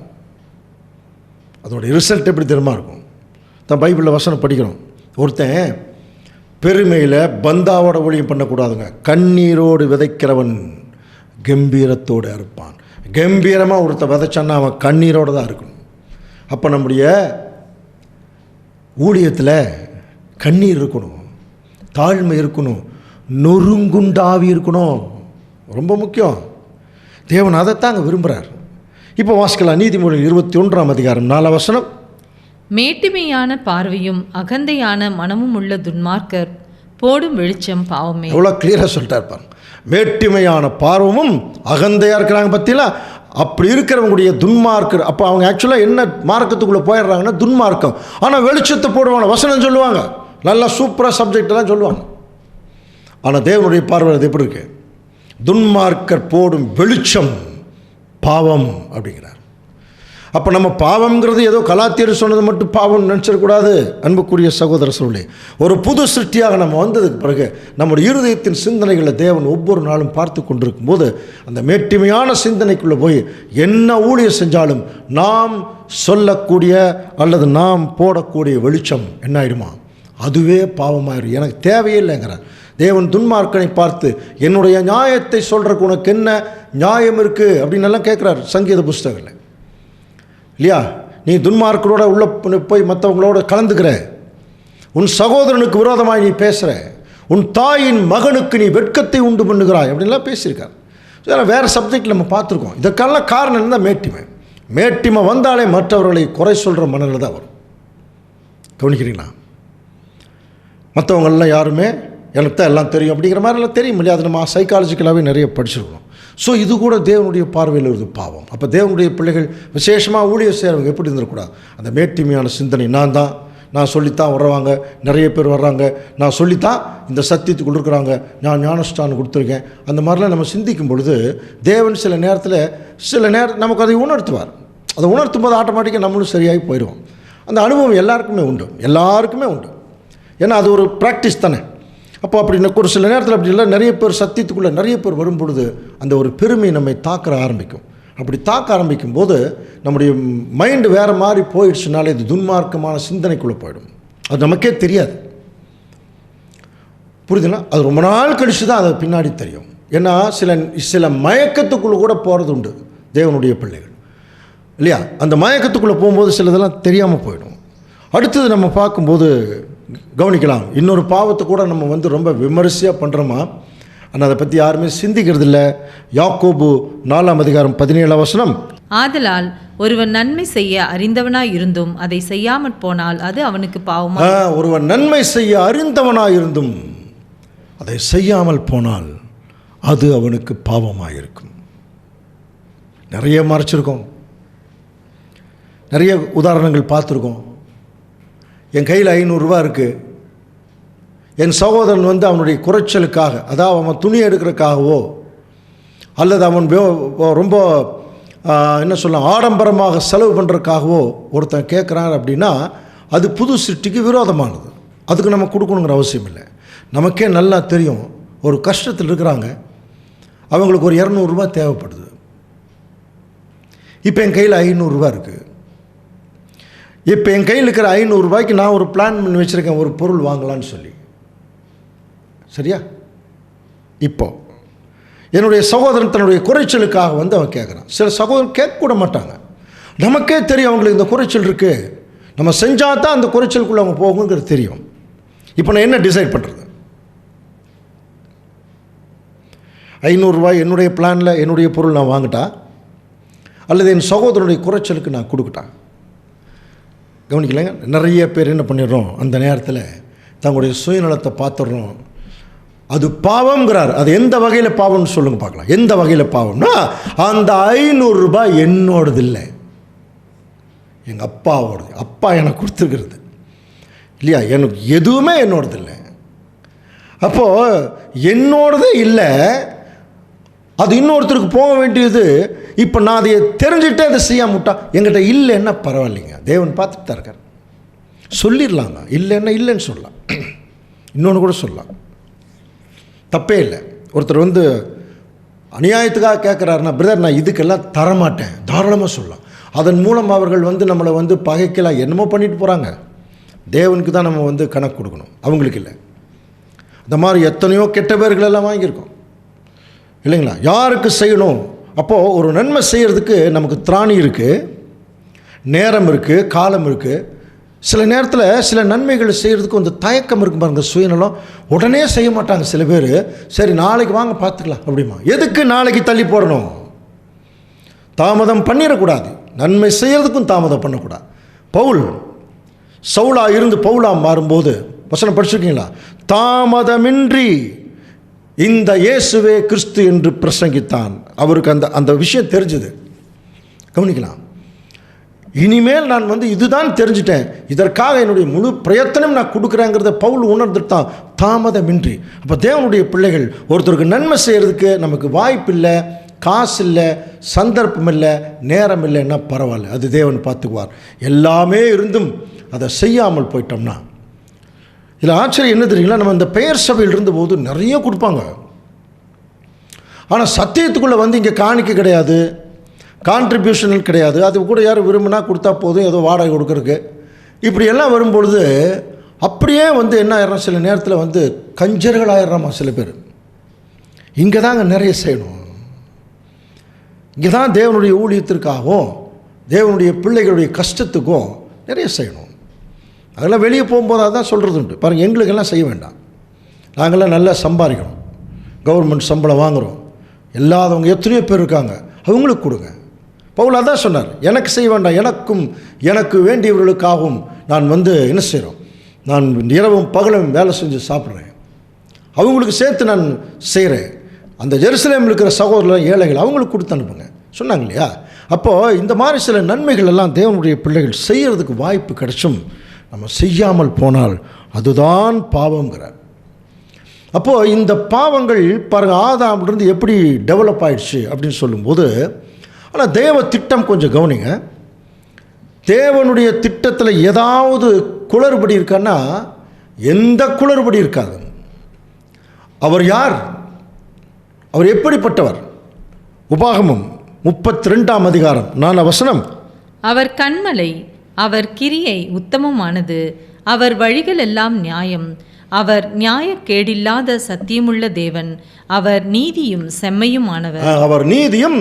அதோடைய ரிசல்ட் எப்படி தெரியுமா இருக்கும்? தான் பைபிளில் வசனம் படிக்கிறோம். ஒருத்தன் பெருமையில் பந்தாவோட ஊழியம் பண்ணக்கூடாதுங்க. கண்ணீரோடு விதைக்கிறவன் கம்பீரத்தோடு அறுப்பான். கம்பீரமாக ஒருத்தன் விதைச்சான்னா அவன் கண்ணீரோடு தான் இருக்கணும். அப்போ நம்முடைய ஊழியத்தில் கண்ணீர் இருக்கணும், தாழ்மை இருக்கணும், நொறுங்குண்டாவி இருக்கணும், ரொம்ப முக்கியம். தேவன் அதைத்தான் அங்கே விரும்புகிறார். இப்போ வாசிக்கலாம், நீதிமொழிகள் 21ஆம் அதிகாரம் 4ஆம் வசனம். மேட்டிமையான பார்வையும் அகந்தையான மனமும் உள்ள துன்மார்க்கர் போடும் வெளிச்சம் பாவமே. எவ்வளோ கிளியராக சொல்லிட்டா இருப்பாங்க. மேட்டிமையான பார்வமும் அகந்தையாக இருக்கிறாங்க பற்றிலாம். அப்படி இருக்கிறவங்களுடைய துன்மார்க்கர், அப்போ அவங்க ஆக்சுவலாக என்ன மார்க்கத்துக்குள்ளே போயிடுறாங்கன்னா துன்மார்க்கம். ஆனால் வெளிச்சத்தை போடுவாங்க, வசனம் சொல்லுவாங்க, நல்லா சூப்பராக சப்ஜெக்டெல்லாம் சொல்லுவாங்க. ஆனால் தேவனுடைய பார்வை அது எப்படி இருக்கு? துன்மார்க்கர் போடும் வெளிச்சம் பாவம் அப்படிங்கிறார். அப்போ நம்ம பாவம்ங்கிறது ஏதோ கலாத்தியர் சொன்னது மட்டும் பாவம் நினச்சிடக்கூடாது. அன்புக்குரிய சகோதர சொல்லி, ஒரு புது சிருஷ்டியாக நம்ம வந்ததுக்கு பிறகு நம்முடைய இருதயத்தின் சிந்தனைகளை தேவன் ஒவ்வொரு நாளும் பார்த்து கொண்டிருக்கும் போது அந்த மேட்டிமையான சிந்தனைக்குள்ளே போய் என்ன ஊழியம் செஞ்சாலும் நாம் சொல்லக்கூடிய அல்லது நாம் போடக்கூடிய வெளிச்சம் என்ன ஆகிடுமா? அதுவே பாவமாயிடும். எனக்கு தேவையே இல்லைங்கிறார் தேவன். துன்மார்க்கனை பார்த்து என்னுடைய நியாயத்தை சொல்கிறக்கு உனக்கு என்ன நியாயம் இருக்குது அப்படின்னு எல்லாம் கேட்குறாரு சங்கீத புஸ்தகத்தில் இல்லையா. நீ துன்மார்க்கரோட உள்ள போய் மற்றவங்களோட கலந்துக்கிற, உன் சகோதரனுக்கு விரோதமாய் நீ பேசுகிற, உன் தாயின் மகனுக்கு நீ வெட்கத்தை உண்டு பண்ணுகிறாய் அப்படின்லாம் பேசியிருக்கார். இதெல்லாம் வேறு சப்ஜெக்டில் நம்ம பார்த்துருக்கோம். இதற்கெல்லாம் காரணம் என்ன? மேட்டிமை. மேட்டிமை வந்தாலே மற்றவர்களை குறை சொல்கிற மனநிலை தான் வரும். கவனிக்கிறீங்களா? மற்றவங்களெலாம் யாருமே எனக்கு தான் எல்லாம் தெரியும் அப்படிங்கிற மாதிரிலாம் தெரியும் இல்லையா. அது நம்ம சைக்காலஜிக்கலாகவே நிறைய படிச்சிருக்கணும். ஸோ இது கூட தேவனுடைய பார்வையில் ஒரு பாவம். அப்போ தேவனுடைய பிள்ளைகள் விசேஷமாக ஊழியர் செய்கிறவங்க எப்படி இருந்துடக்கூடாது? அந்த மேட்டிமையான சிந்தனை, நான் சொல்லித்தான் வர்றவாங்க, நிறைய பேர் வர்றாங்க, நான் சொல்லித்தான் இந்த சத்தியத்துக்குள்ள இருக்கிறாங்க, நான் ஞானஸ்தானம் கொடுத்துருக்கேன், அந்த மாதிரிலாம் நம்ம சிந்திக்கும் பொழுது தேவன் சில நேரம் நமக்கு அதை உணர்த்துவார். அதை உணர்த்தும் போது ஆட்டோமேட்டிக்காக நம்மளும் சரியாகி போயிடுவோம். அந்த அனுபவம் எல்லாருக்குமே உண்டு. ஏன்னா அது ஒரு ப்ராக்டிஸ் தானே. அப்போ அப்படி ஒரு சில நேரத்தில் அப்படி இல்லை, நிறைய பேர் சத்தியத்துக்குள்ளே நிறைய பேர் வரும் பொழுது அந்த ஒரு பெருமை நம்மை தாக்க ஆரம்பிக்கும். அப்படி தாக்க ஆரம்பிக்கும் போது நம்முடைய மைண்டு வேறு மாதிரி போயிடுச்சுனாலே இது துன்மார்க்கமான சிந்தனைக்குள்ளே போயிடும். அது நமக்கே தெரியாது. புரியுதுங்களா? அது ரொம்ப நாள் கழித்து தான் அது பின்னாடி தெரியும். ஏன்னா சில மயக்கத்துக்குள்ளே கூட போகிறது உண்டு தேவனுடைய பிள்ளைகள், இல்லையா? அந்த மயக்கத்துக்குள்ளே போகும்போது சிலதெல்லாம் தெரியாமல் போயிடும். அடுத்தது நம்ம பார்க்கும்போது கவனிக்கலாம், இன்னொரு பாவத்தை கூட நம்ம ரொம்ப விமரிசையாக பண்ணுறோமா, ஆனால் அதை பற்றி யாருமே சிந்திக்கிறது இல்லை. யாக்கோபு 4:17 ஆதலால் ஒருவன் நன்மை செய்ய அறிந்தவனாய் இருந்தும் அதை செய்யாமற் போனால் அது அவனுக்கு பாவமா. ஒருவன் நன்மை செய்ய அறிந்தவனாய் இருந்தும் அதை செய்யாமல் போனால் அது அவனுக்கு பாவமாக இருக்கும். நிறைய மறைச்சிருக்கோம், நிறைய உதாரணங்கள் பார்த்துருக்கோம். என் கையில் 500 ரூபா இருக்குது, என் சகோதரன் அவனுடைய குறைச்சலுக்காக, அதாவது அவன் துணி எடுக்கிறதுக்காகவோ அல்லது அவன் ரொம்ப என்ன சொல்ல ஆடம்பரமாக செலவு பண்ணுறதுக்காகவோ ஒருத்தன் கேட்குறான் அப்படின்னா அது புது சிருஷ்டிக்கு விரோதமானது. அதுக்கு நம்ம கொடுக்கணுங்கிற அவசியம் இல்லை. நமக்கே நல்லா தெரியும், ஒரு கஷ்டத்தில் இருக்கிறாங்க, அவங்களுக்கு ஒரு 200 ரூபா தேவைப்படுது. இப்போ என் கையில் 500 ரூபா இருக்குது. இப்போ என் கையில் இருக்கிற 500 ரூபாய்க்கு நான் ஒரு பிளான் பண்ணி வச்சுருக்கேன், ஒரு பொருள் வாங்கலான்னு சொல்லி. சரியா? இப்போ என்னுடைய சகோதரன் தன்னுடைய குறைச்சலுக்காக அவன் கேட்குறான். சில சகோதரன் கேட்கக்கூட மாட்டாங்க. நமக்கே தெரியும் அவங்களுக்கு இந்த குறைச்சல் இருக்குது, நம்ம செஞ்சால் தான் அந்த குறைச்சலுக்குள்ளே அவங்க போகுங்கிறது தெரியும். இப்போ நான் என்ன டிசைட் பண்ணுறது? 500 ரூபாய் என்னுடைய பிளானில் என்னுடைய பொருள் நான் வாங்கிட்டா அல்லது என் சகோதரனுடைய குறைச்சலுக்கு நான் கொடுக்கிட்டேன்? கவனிக்கலைங்க. நிறைய பேர் என்ன பண்ணிடுறோம், அந்த நேரத்தில் தங்களுடைய சுயநலத்தை பார்த்துடுறோம். அது பாவம்ங்கிறார். அது எந்த வகையில் பாவம்னு சொல்லுங்கள் பார்க்கலாம். எந்த வகையில் பாவம்னா, அந்த 500 ரூபாய் என்னோடது இல்லை, எங்கள் அப்பாவோடது. அப்பா எனக்கு கொடுத்துருக்கிறது இல்லையா? எனக்கு எதுவுமே என்னோடது இல்லை. அப்போது என்னோடதே இல்லை, அது இன்னொருத்தருக்கு போக வேண்டியது. இப்போ நான் அதை தெரிஞ்சுட்டே அதை செய்யாமட்டா என்கிட்ட இல்லைன்னா பரவாயில்லைங்க, தேவன் பார்த்துட்டு தான் இருக்கார். சொல்லிடலாங்க, இல்லைன்னா இல்லைன்னு சொல்லலாம். இன்னொன்று கூட சொல்லலாம், தப்பே இல்லை. ஒருத்தர் அநியாயத்துக்காக கேட்குறாருன்னா, பிரதர் நான் இதுக்கெல்லாம் தரமாட்டேன், தாராளமாக சொல்லலாம். அதன் மூலம் அவர்கள் நம்மளை பகைக்கலாம், என்னமோ பண்ணிட்டு போகிறாங்க. தேவனுக்கு தான் நம்ம கணக்கு கொடுக்கணும், அவங்களுக்கு இல்லை. இந்த மாதிரி எத்தனையோ கெட்ட பேர்களெல்லாம் வாங்கியிருக்கோம் இல்லைங்களா? யாருக்கு செய்யணும்? அப்போது ஒரு நன்மை செய்கிறதுக்கு நமக்கு திராணி இருக்குது, நேரம் இருக்குது, காலம் இருக்குது. சில நேரத்தில் சில நன்மைகளை செய்கிறதுக்கு தயக்கம் இருக்கும் பாருங்க, சுயநலம். உடனே செய்ய மாட்டாங்க சில பேர். சரி நாளைக்கு வாங்க பார்த்துக்கலாம் அப்படிமா. எதுக்கு நாளைக்கு தள்ளி போடணும்? தாமதம் பண்ணிடக்கூடாது. நன்மை செய்கிறதுக்கும் தாமதம் பண்ணக்கூடாது. பவுல் சவுலா இருந்து பவுலா மாறும்போது வசனம் படிச்சிருக்கீங்களா? தாமதமின்றி இந்த இயேசுவே கிறிஸ்து என்று பிரசங்கித்தான். அவருக்கு அந்த விஷயம் தெரிஞ்சது. கவனிக்கலாம். இனிமேல் நான் இதுதான் தெரிஞ்சிட்டேன், இதற்காக என்னுடைய முழு பிரயத்தனம் நான் கொடுக்குறேங்கிறத பவுல் உணர்ந்துட்டான், தாமதமின்றி. அப்போ தேவனுடைய பிள்ளைகள் ஒருத்தருக்கு நன்மை செய்கிறதுக்கு நமக்கு வாய்ப்பு இல்லை, காசு இல்லை, சந்தர்ப்பம் இல்லை, நேரம் இல்லைன்னா பரவாயில்ல, அது தேவன் பார்த்துக்குவார். எல்லாமே இருந்தும் அதை செய்யாமல் போயிட்டோம்னா, இதில் ஆச்சரியம் என்ன தெரியுங்களா? நம்ம இந்த பெயர் சபையில் இருந்தபோது நிறைய கொடுப்பாங்க. ஆனால் சத்தியத்துக்குள்ளே இங்கே காணிக்கை கிடையாது, கான்ட்ரிபியூஷனல் கிடையாது. அது கூட யாரும் விரும்பினா கொடுத்தா போதும், ஏதோ வாடகை கொடுக்குறக்கு, இப்படியெல்லாம் வரும்பொழுது அப்படியே என்ன ஆயிடுறோம், சில நேரத்தில் கஞ்சர்கள் ஆயிடுறோமா சில பேர். இங்கே தாங்க நிறைய செய்யணும், இங்கே தான் தேவனுடைய ஊழியத்திற்காகவும் தேவனுடைய பிள்ளைகளுடைய கஷ்டத்துக்கும் நிறைய செய்யணும். அதெல்லாம் வெளியே போகும்போது அதான் சொல்கிறது உண்டு பாருங்கள். எங்களுக்கெல்லாம் செய்ய வேண்டாம், நாங்கள்லாம் நல்லா சம்பாதிக்கணும், கவர்மெண்ட் சம்பளம் வாங்குகிறோம், இல்லாதவங்க எத்தனையோ பேர் இருக்காங்க, அவங்களுக்கு கொடுங்க. பவுல் அதான் சொன்னார், எனக்கு செய்ய வேண்டாம், எனக்கு வேண்டியவர்களுக்காகவும் நான் என்ன செய்கிறோம், நான் இரவும் பகலும் வேலை செஞ்சு சாப்பிட்றேன், அவங்களுக்கு சேர்த்து நான் செய்கிறேன். அந்த ஜெருசலேமில் இருக்கிற சகோதரர்கள் ஏழைகள் அவங்களுக்கு கொடுத்து அனுப்புங்க சொன்னாங்க இல்லையா? அப்போது இந்த மாதிரி சில நன்மைகள் எல்லாம் தேவனுடைய பிள்ளைகள் செய்கிறதுக்கு வாய்ப்பு கிடைச்சும் நம்ம செய்யாமல் போனால் அதுதான் பாவங்கிறார். அப்போது இந்த பாவங்கள் பாருங்கள் ஆதாமிலிருந்து எப்படி டெவலப் ஆயிடுச்சு அப்படின்னு சொல்லும்போது, ஆனால் தேவ திட்டம் கொஞ்சம் கவனிங்க. தேவனுடைய திட்டத்தில் ஏதாவது குளறுபடி இருக்கான்னா எந்த குளறுபடி இருக்காது. அவர் யார், அவர் எப்படிப்பட்டவர்? உபாகமம் 32ஆம் அதிகாரம் 4 வசனம். அவர் கன்மலை, அவர் கிரியை உத்தமமானது, அவர் வழிகள் எல்லாம் நியாயம், அவர் நியாயக்கேடில்லாத சத்தியமுள்ள தேவன், அவர் நீதியும் செம்மையுமானவர். அவர் நீதியும்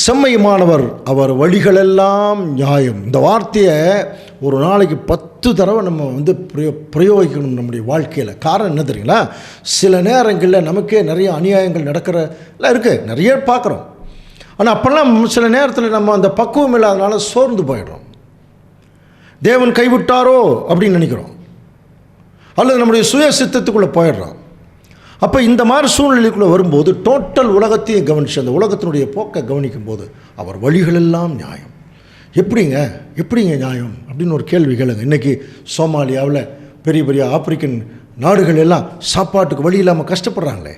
செம்மையுமானவர், அவர் வழிகளெல்லாம் நியாயம். இந்த வார்த்தையை ஒரு நாளைக்கு 10 தடவை நம்ம பிரயோகிக்கணும் நம்முடைய வாழ்க்கையில். காரணம் என்ன தெரியுங்களா? சில நேரங்களில் நமக்கே நிறைய அநியாயங்கள் நடக்கிறலாம் இருக்குது, நிறைய பார்க்குறோம். ஆனால் அப்போல்லாம் சில நேரத்தில் நம்ம அந்த பக்குவம் இல்லாதனால சோர்ந்து போயிடுறோம். தேவன் கைவிட்டாரோ அப்படின்னு நினைக்கிறோம், அல்லது நம்முடைய சுய சித்தத்துக்குள்ளே போயிடுறோம். அப்போ இந்த மாதிரி சூழ்நிலைக்குள்ளே வரும்போது டோட்டல் உலகத்தையும் கவனித்து அந்த உலகத்தினுடைய போக்கை கவனிக்கும் போது அவர் வழிகளெல்லாம் நியாயம். எப்படிங்க நியாயம் அப்படின்னு ஒரு கேள்வி கேளுங்க. இன்றைக்கி சோமாலியாவில் பெரிய பெரிய ஆப்பிரிக்கன் நாடுகள் எல்லாம் சாப்பாட்டுக்கு வழி இல்லாமல் கஷ்டப்படுறாங்களே,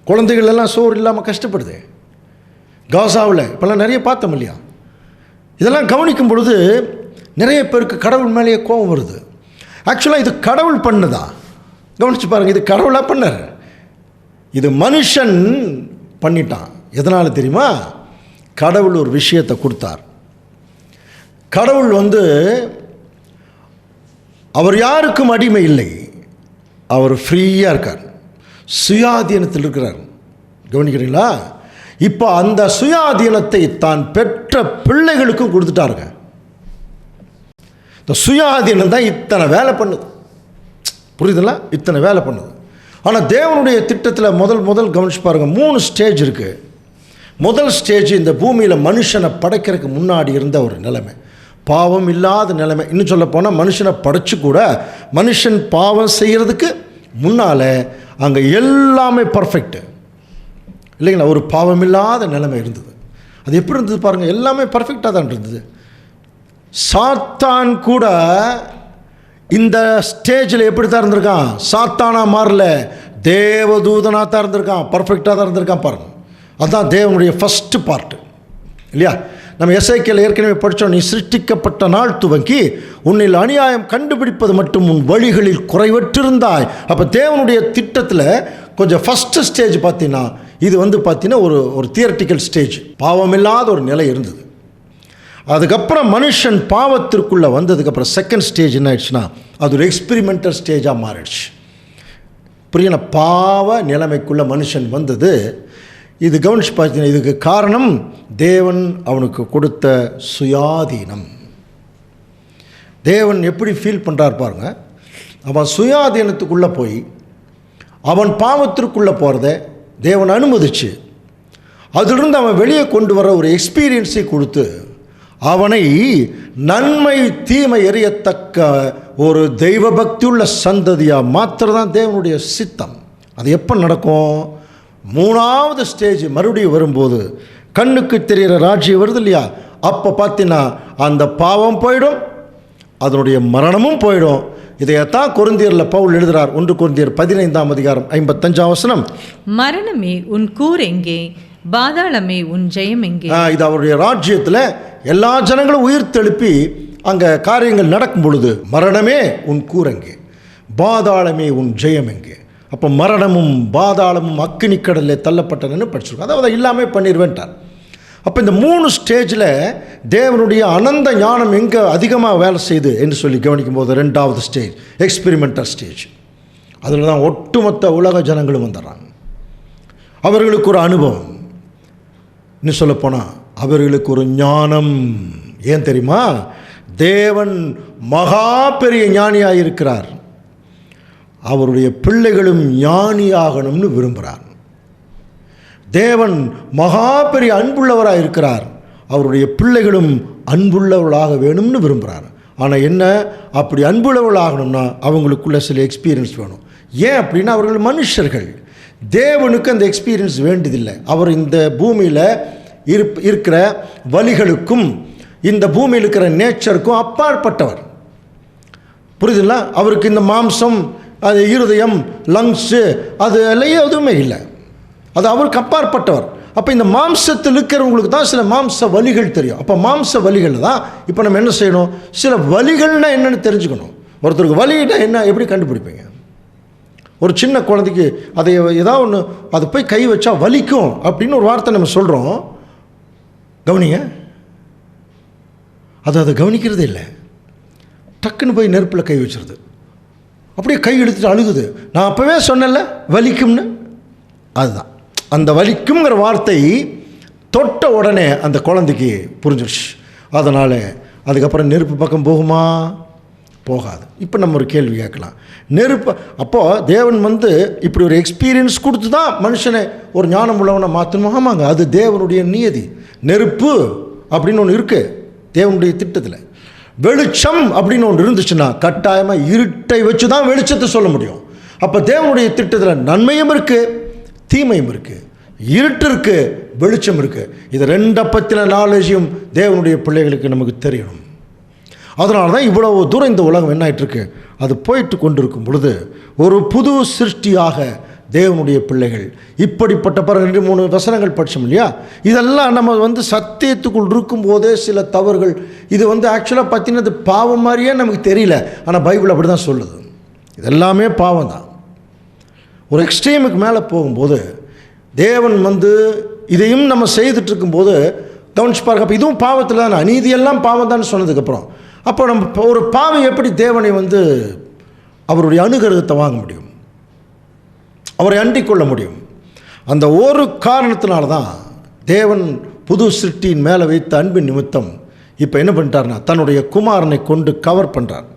குழந்தைகள் எல்லாம் சோறு இல்லாமல் கஷ்டப்படுது. காசாவில் இப்போல்லாம் நிறைய பார்த்தோம் இல்லையா? இதெல்லாம் கவனிக்கும் பொழுது நிறைய பேருக்கு கடவுள் மேலேயே கோபம் வருது. ஆக்சுவலாக இது கடவுள் பண்ணதா? கவனித்து பாருங்கள், இது கடவுளாக பண்ணார், இது மனுஷன் பண்ணிட்டான். எதனால் தெரியுமா? கடவுள் ஒரு விஷயத்தை கொடுத்தார். கடவுள் அவர் யாருக்கும் அடிமை இல்லை, அவர் ஃப்ரீயாக இருக்கார், சுயாதீனத்தில் இருக்கிறார். கவனிக்கிறீங்களா? இப்போ அந்த சுயாதீனத்தை தான் பெற்ற பிள்ளைகளுக்கும் கொடுத்துட்டாருங்க. இந்த சுயாதீனம் தான் இத்தனை வேலை பண்ணுது, புரியுதுங்களா? இத்தனை வேலை பண்ணுது. ஆனால் தேவனுடைய திட்டத்தில் முதல் கவனிச்சு பாருங்கள், 3 ஸ்டேஜ் இருக்குது. முதல் ஸ்டேஜ் இந்த பூமியில் மனுஷனை படைக்கிறதுக்கு முன்னாடி இருந்த ஒரு நிலைமை, பாவம் இல்லாத நிலைமை. இன்னும் சொல்ல போனால் மனுஷனை படைச்சு கூட மனுஷன் பாவம் செய்கிறதுக்கு முன்னால் அங்கே எல்லாமே பர்ஃபெக்டு இல்லைங்களா? ஒரு பாவம் இல்லாத நிலைமை இருந்தது. அது எப்படி இருந்தது பாருங்கள், எல்லாமே பர்ஃபெக்டாக தான் இருந்தது. சாத்தான் கூட இந்த ஸ்டேஜில் எப்படி தான் இருந்திருக்கான்? சாத்தானாக மாறல, தேவதூதனாக தான் இருந்திருக்கான், பர்ஃபெக்டாக தான் இருந்திருக்கான் பாருங்கள். அதுதான் தேவனுடைய ஃபஸ்ட்டு பார்ட்டு இல்லையா? நம்ம எசேக்கியேல் ஏற்கனவே படித்தோம், நீ சிருஷ்டிக்கப்பட்ட நாள் துவங்கி உன்னில் அநியாயம் கண்டுபிடிப்பது மட்டும் உன் வழிகளில் குறைவற்றிருந்தாய். அப்போ தேவனுடைய திட்டத்தில் கொஞ்சம் ஃபஸ்ட்டு ஸ்டேஜ் பார்த்தீங்கன்னா இது பார்த்தீங்கன்னா ஒரு தியரட்டிக்கல் ஸ்டேஜ், பாவமில்லாத ஒரு நிலை இருந்தது. அதுக்கப்புறம் மனுஷன் பாவத்திற்குள்ளே வந்ததுக்கப்புறம் செகண்ட் ஸ்டேஜ் என்ன ஆயிடுச்சுன்னா அது ஒரு எக்ஸ்பிரிமெண்டல் ஸ்டேஜாக மாறிடுச்சு. புரியல? பாவ நிலைமைக்குள்ளே மனுஷன் வந்தது. இது கவனிச்சு பார்த்தீங்கன்னா இதுக்கு காரணம் தேவன் அவனுக்கு கொடுத்த சுயாதீனம். தேவன் எப்படி ஃபீல் பண்ணுறார் பாருங்க. அவன் சுயாதீனத்துக்குள்ளே போய் அவன் பாவத்திற்குள்ளே போகிறத தேவன் அனுமதிச்சு அதிலிருந்து அவன் வெளியே கொண்டு வர ஒரு எக்ஸ்பீரியன்ஸை கொடுத்து அவனை நன்மை தீமை எறியத்தக்க ஒரு தெய்வ பக்தியுள்ள சந்ததியாக மாத்திரதான் தேவனுடைய சித்தம். அது எப்போ நடக்கும்? 3வது ஸ்டேஜ் மறுபடியும் வரும்போது கண்ணுக்கு தெரிகிற ராஜ்யம் வருது இல்லையா? அப்போ பார்த்தீங்கன்னா அந்த பாவம் போயிடும், அதனுடைய மரணமும் போயிடும். இதையத்தான் கொரிந்தியரில் பவுல் எழுதுகிறார். 1 கொரிந்தியர் 15ஆம் அதிகாரம் 55ஆம் வசனம். மரணமே உன் கூர் எங்கே, பாதாளமே உன் ஜெயம் எங்கே. இது அவருடைய ராஜ்யத்தில் எல்லா ஜனங்களும் உயிர் தெழுப்பி அங்கே காரியங்கள் நடக்கும் பொழுது மரணமே உன் கூர் எங்கே, பாதாளமே உன் ஜெயம் எங்கே. அப்போ மரணமும் பாதாளமும் அக்கினி கடலில் தள்ளப்பட்டனன்னு படிச்சிருக்கோம். அதாவது எல்லாமே பண்ணிடுவேன்ட்டார். அப்போ இந்த 3 ஸ்டேஜில் தேவனுடைய அனந்த ஞானம் எங்கே அதிகமாக வேலை செய்யுது என்று சொல்லி கவனிக்கும் போது 2வது ஸ்டேஜ் எக்ஸ்பிரிமெண்டல் ஸ்டேஜ். அதில் தான் ஒட்டுமொத்த உலக ஜனங்களும் வந்துடுறாங்க. அவர்களுக்கு ஒரு அனுபவம், இன்னும் சொல்லப்போனால் அவர்களுக்கு ஒரு ஞானம். ஏன் தெரியுமா? தேவன் மகா பெரிய ஞானியாக இருக்கிறார், அவருடைய பிள்ளைகளும் ஞானியாகணும்னு விரும்புகிறார். தேவன் மகா பெரிய அன்புள்ளவராக இருக்கிறார், அவருடைய பிள்ளைகளும் அன்புள்ளவர்களாக வேணும்னு விரும்புகிறார். ஆனால் என்ன, அப்படி அன்புள்ளவர்களாகணும்னா அவங்களுக்குள்ள சில எக்ஸ்பீரியன்ஸ் வேணும். ஏன் அப்படின்னா அவர்கள் மனுஷர்கள், தேவனுக்கு அந்த எக்ஸ்பீரியன்ஸ் வேண்டியதில்லை. அவர் இந்த பூமியில் இருக்கிற வலிகளுக்கும் இந்த பூமியில் இருக்கிற நேச்சருக்கும் அப்பாற்பட்டவர். புரியுதுங்களா? அவருக்கு இந்த மாம்சம், அது இருதயம், லங்ஸு, அது எல்லாம் எதுவுமே இல்லை, அது அவருக்கு அப்பாற்பட்டவர். அப்போ இந்த மாம்சத்தில் இருக்கிறவங்களுக்கு தான் சில மாம்ச வலிகள் தெரியும். அப்போ மாம்ச வலிகள் தான் இப்போ நம்ம என்ன செய்யணும், சில வலிகள்னால் என்னென்னு தெரிஞ்சுக்கணும். ஒருத்தருக்கு வலினா என்ன எப்படி கண்டுபிடிப்பீங்க? ஒரு சின்ன குழந்தைக்கு அதை ஏதாவது ஒன்று அது போய் கை வச்சா வலிக்கும் அப்படின்னு ஒரு வார்த்தை நம்ம சொல்கிறோம். கவனிங்க, அதை கவனிக்கிறதே இல்லை. டக்குன்னு போய் நெருப்பில் கை வச்சிருது, அப்படியே கை எடுத்துட்டு அழுகுது. நான் அப்போவே சொன்னேன்ல வலிக்கும்னு. அதுதான் அந்த வலிக்குங்கிற வார்த்தை தொட்ட உடனே அந்த குழந்தைக்கு புரிஞ்சிடுச்சு. அதனால் அதுக்கப்புறம் நெருப்பு பக்கம் போகுமா? போகாது. இப்போ நம்ம ஒரு கேள்வி கேட்கலாம். நெருப்பு அப்போது தேவன் வந்து இப்படி ஒரு எக்ஸ்பீரியன்ஸ் கொடுத்து தான் மனுஷனை ஒரு ஞானம் உள்ளவனை மாற்றணுமா? ஆமாங்க, அது தேவனுடைய நியதி. நெருப்பு அப்படின்னு ஒன்று இருக்குது தேவனுடைய திட்டத்தில். வெளிச்சம் அப்படின்னு ஒன்று இருந்துச்சுன்னா கட்டாயமாக இருட்டை வச்சு தான் வெளிச்சத்தை சொல்ல முடியும். அப்போ தேவனுடைய திட்டத்தில் நன்மையும் இருக்குது, தீமையும் இருக்குது, இருட்டு இருக்குது, வெளிச்சம் இருக்குது. இது ரெண்டை பற்றின நாலேஜும் தேவனுடைய பிள்ளைகளுக்கு நமக்கு தெரியணும். அதனால தான் இவ்வளவு தூரம் இந்த உலகம் என்ன ஆகிட்டுருக்கு, அது போயிட்டு கொண்டிருக்கும் பொழுது ஒரு புது சிருஷ்டியாக தேவனுடைய பிள்ளைகள் இப்படிப்பட்ட 2-3 வசனங்கள் படித்தோம் இல்லையா? இதெல்லாம் நம்ம வந்து சத்தியத்துக்குள் இருக்கும்போதே சில தவறுகள், இது வந்து ஆக்சுவலாக பார்த்தீங்கன்னா இது பாவம் மாதிரியே நமக்கு தெரியல, ஆனால் பைபிள் அப்படி தான் சொல்லுது. இதெல்லாமே பாவம் தான். ஒரு எக்ஸ்ட்ரீமுக்கு மேலே போகும்போது தேவன் வந்து இதையும் நம்ம செய்துட்ருக்கும்போது கவனிச்சு பாருங்க. அப்போ இதுவும் பாவத்தில் தான், அநீதியெல்லாம் பாவம் தான் சொன்னதுக்கப்புறம் அப்போ நம்ம ஒரு பாவி எப்படி தேவனை வந்து அவருடைய அனுகிரகத்தை வாங்க முடியும், அவரை அண்டிக் கொள்ள முடியும்? அந்த ஒரு காரணத்தினால தான் தேவன் புது சிருஷ்டியின் மேலே வைத்த அன்பின் நிமித்தம் இப்போ என்ன பண்ணிட்டார்னா தன்னுடைய குமாரனை கொண்டு கவர் பண்ணுறார்.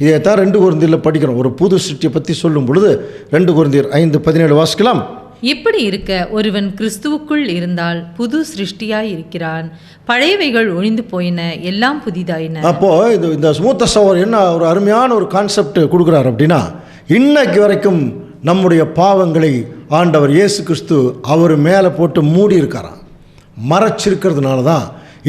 இதை தான் 2 கொரிந்தியரில் படிக்கிறோம். ஒரு புது சிருஷ்டியை பற்றி சொல்லும் பொழுது 2 கொரிந்தியர் 5:17 வாசிக்கலாம். இப்படி இருக்க ஒருவன் கிறிஸ்துவுக்குள் இருந்தால் புது சிருஷ்டியாய் இருக்கிறான், பழையவைகள் ஒழிந்து போயின, எல்லாம் புதிதாயின. அப்போது இந்த ஸ்மூத்த சவர் என்ன ஒரு அருமையான ஒரு கான்செப்ட் கொடுக்குறாரு அப்படின்னா, இன்னைக்கு வரைக்கும் நம்முடைய பாவங்களை ஆண்டவர் இயேசு கிறிஸ்து அவர் மேலே போட்டு மூடி இருக்காராம். மறைச்சிருக்கிறதுனால தான்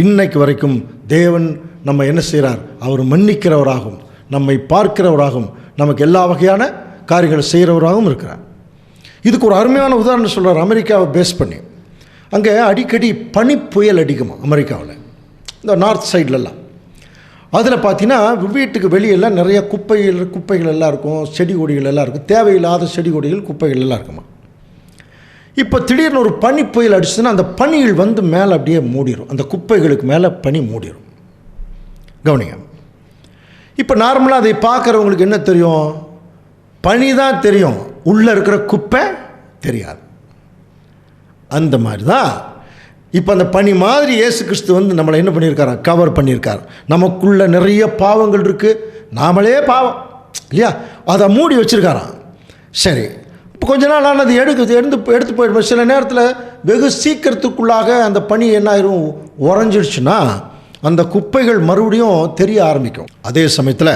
இன்னைக்கு வரைக்கும் தேவன் நம்ம என்ன செய்கிறார், அவர் மன்னிக்கிறவராகவும் நம்மை பார்க்கிறவராகவும் நமக்கு எல்லா வகையான காரியங்களை செய்கிறவராகவும் இருக்கிறார். இதுக்கு ஒரு அருமையான உதாரணம் சொல்கிறார். அமெரிக்காவை பேஸ் பண்ணி அங்கே அடிக்கடி பனி புயல் அடிக்குமா அமெரிக்காவில், இந்த நார்த் சைட்லலாம். அதில் பார்த்தீங்கன்னா வீட்டுக்கு வெளியெல்லாம் நிறைய குப்பைகள் எல்லாம் இருக்கும், செடி கொடிகள் எல்லாம் இருக்கும், தேவையில்லாத செடி கொடிகள் குப்பைகள் எல்லாம் இருக்குமா. இப்போ திடீர்னு ஒரு பனி புயல் அடிச்சுன்னா அந்த பனிகள் வந்து மேலே அப்படியே மூடிடும், அந்த குப்பைகளுக்கு மேலே பனி மூடிடும். கவனிங்க, இப்போ நார்மலாக அதை பார்க்குறவங்களுக்கு என்ன தெரியும், பனி தான் தெரியும், உள்ளே இருக்கிற குப்பை தெரியாது. அந்த மாதிரி தான் இப்போ அந்த பனி மாதிரி இயேசு கிறிஸ்து வந்து நம்மளை என்ன பண்ணியிருக்காரா, கவர் பண்ணியிருக்கார். நமக்குள்ளே நிறைய பாவங்கள் இருக்குது, நாமளே பாவம் இல்லையா, அதை மூடி வச்சுருக்காராம். சரி, இப்போ கொஞ்ச நாள் ஆனால் அது எடுத்து போயிடும். சில நேரத்தில் வெகு சீக்கிரத்துக்குள்ளாக அந்த பனி என்ன ஆயிரும், உறைஞ்சிடுச்சுன்னா அந்த குப்பைகள் மறுபடியும் தெரிய ஆரம்பிக்கும். அதே சமயத்தில்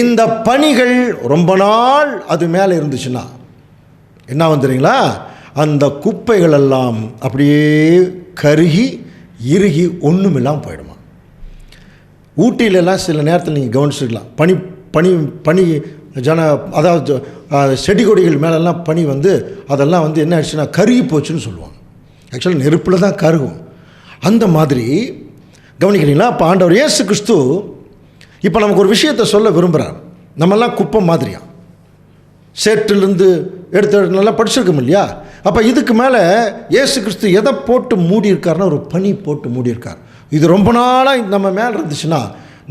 இந்த பனிகள் ரொம்ப நாள் அது மேலே இருந்துச்சுன்னா என்ன வந்துடுறீங்களா, அந்த குப்பைகள் எல்லாம் அப்படியே கருகி இறுகி ஒன்றுமில்லாமல் போயிடுமா. ஊட்டியிலலாம் சில நேரத்தில் நீங்கள் கவனிச்சுக்கலாம், பனி பனி பனி அதாவது செடி கொடிகள் மேலெல்லாம் பனி வந்து அதெல்லாம் வந்து என்ன ஆயிடுச்சுன்னா கருகி போச்சுன்னு சொல்லுவாங்க. ஆக்சுவலாக நெருப்பில் தான் கருகும். அந்த மாதிரி கவனிக்கிறீங்களா. இப்போ ஆண்டவர் இயேசு கிறிஸ்து இப்போ நமக்கு ஒரு விஷயத்தை சொல்ல விரும்புகிறார். நம்மெல்லாம் குப்பை மாதிரியா, சேற்றிலிருந்து எடுத்து நல்லா படிச்சிருக்கோம் இல்லையா. அப்போ இதுக்கு மேலே இயேசு கிறிஸ்து எதை போட்டு மூடியிருக்காருன்னா ஒரு பனி போட்டு மூடியிருக்கார். இது ரொம்ப நாளாக நம்ம மேலே இருந்துச்சுன்னா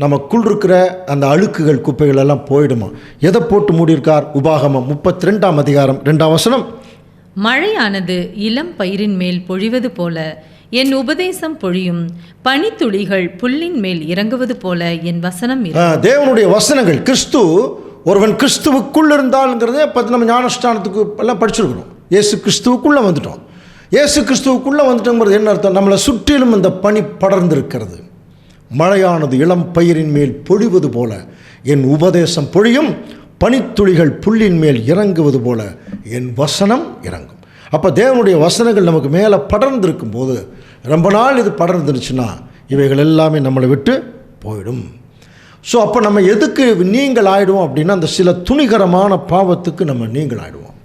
நமக்குள் இருக்கிற அந்த அழுக்குகள் குப்பைகள் எல்லாம் போயிடுமா. எதை போட்டு மூடியிருக்கார்? உபாகமம் 32ஆம் அதிகாரம் 2ஆம் வசனம். மழையானது இளம் பயிரின் மேல் பொழிவது போல என் உபதேசம் பொழியும், பனித்துளிகள் புல்லின் மேல் இறங்குவது போல என் வசனம். தேவனுடைய வசனங்கள். கிறிஸ்து ஒருவன் கிறிஸ்துவுக்குள் இருந்தால்ங்கிறத பற்றி நம்ம ஞானஸ்தானத்துக்கு எல்லாம் படிச்சிருக்கிறோம். இயேசு கிறிஸ்துவுக்குள்ளே வந்துட்டோம். இயேசு கிறிஸ்துவுக்குள்ளே வந்துட்டோங்கிறது என்ன அர்த்தம்? நம்மளை சுற்றிலும் இந்த பனி படர்ந்திருக்கிறது. மழையானது இளம் பயிரின் மேல் பொழிவது போல என் உபதேசம் பொழியும், பனித்துளிகள் புல்லின் மேல் இறங்குவது போல என் வசனம் இறங்கும். அப்போ தேவனுடைய வசனங்கள் நமக்கு மேலே படர்ந்திருக்கும் போது, ரொம்ப நாள் இது படர்ந்துருச்சுன்னா இவைகள் எல்லாமே நம்மளை விட்டு போயிடும். ஸோ அப்போ நம்ம எதுக்கு நீங்கள் ஆகிடுவோம் அப்படின்னா, அந்த சில துணிகரமான பாவத்துக்கு நம்ம நீங்கள் ஆகிடுவோம்.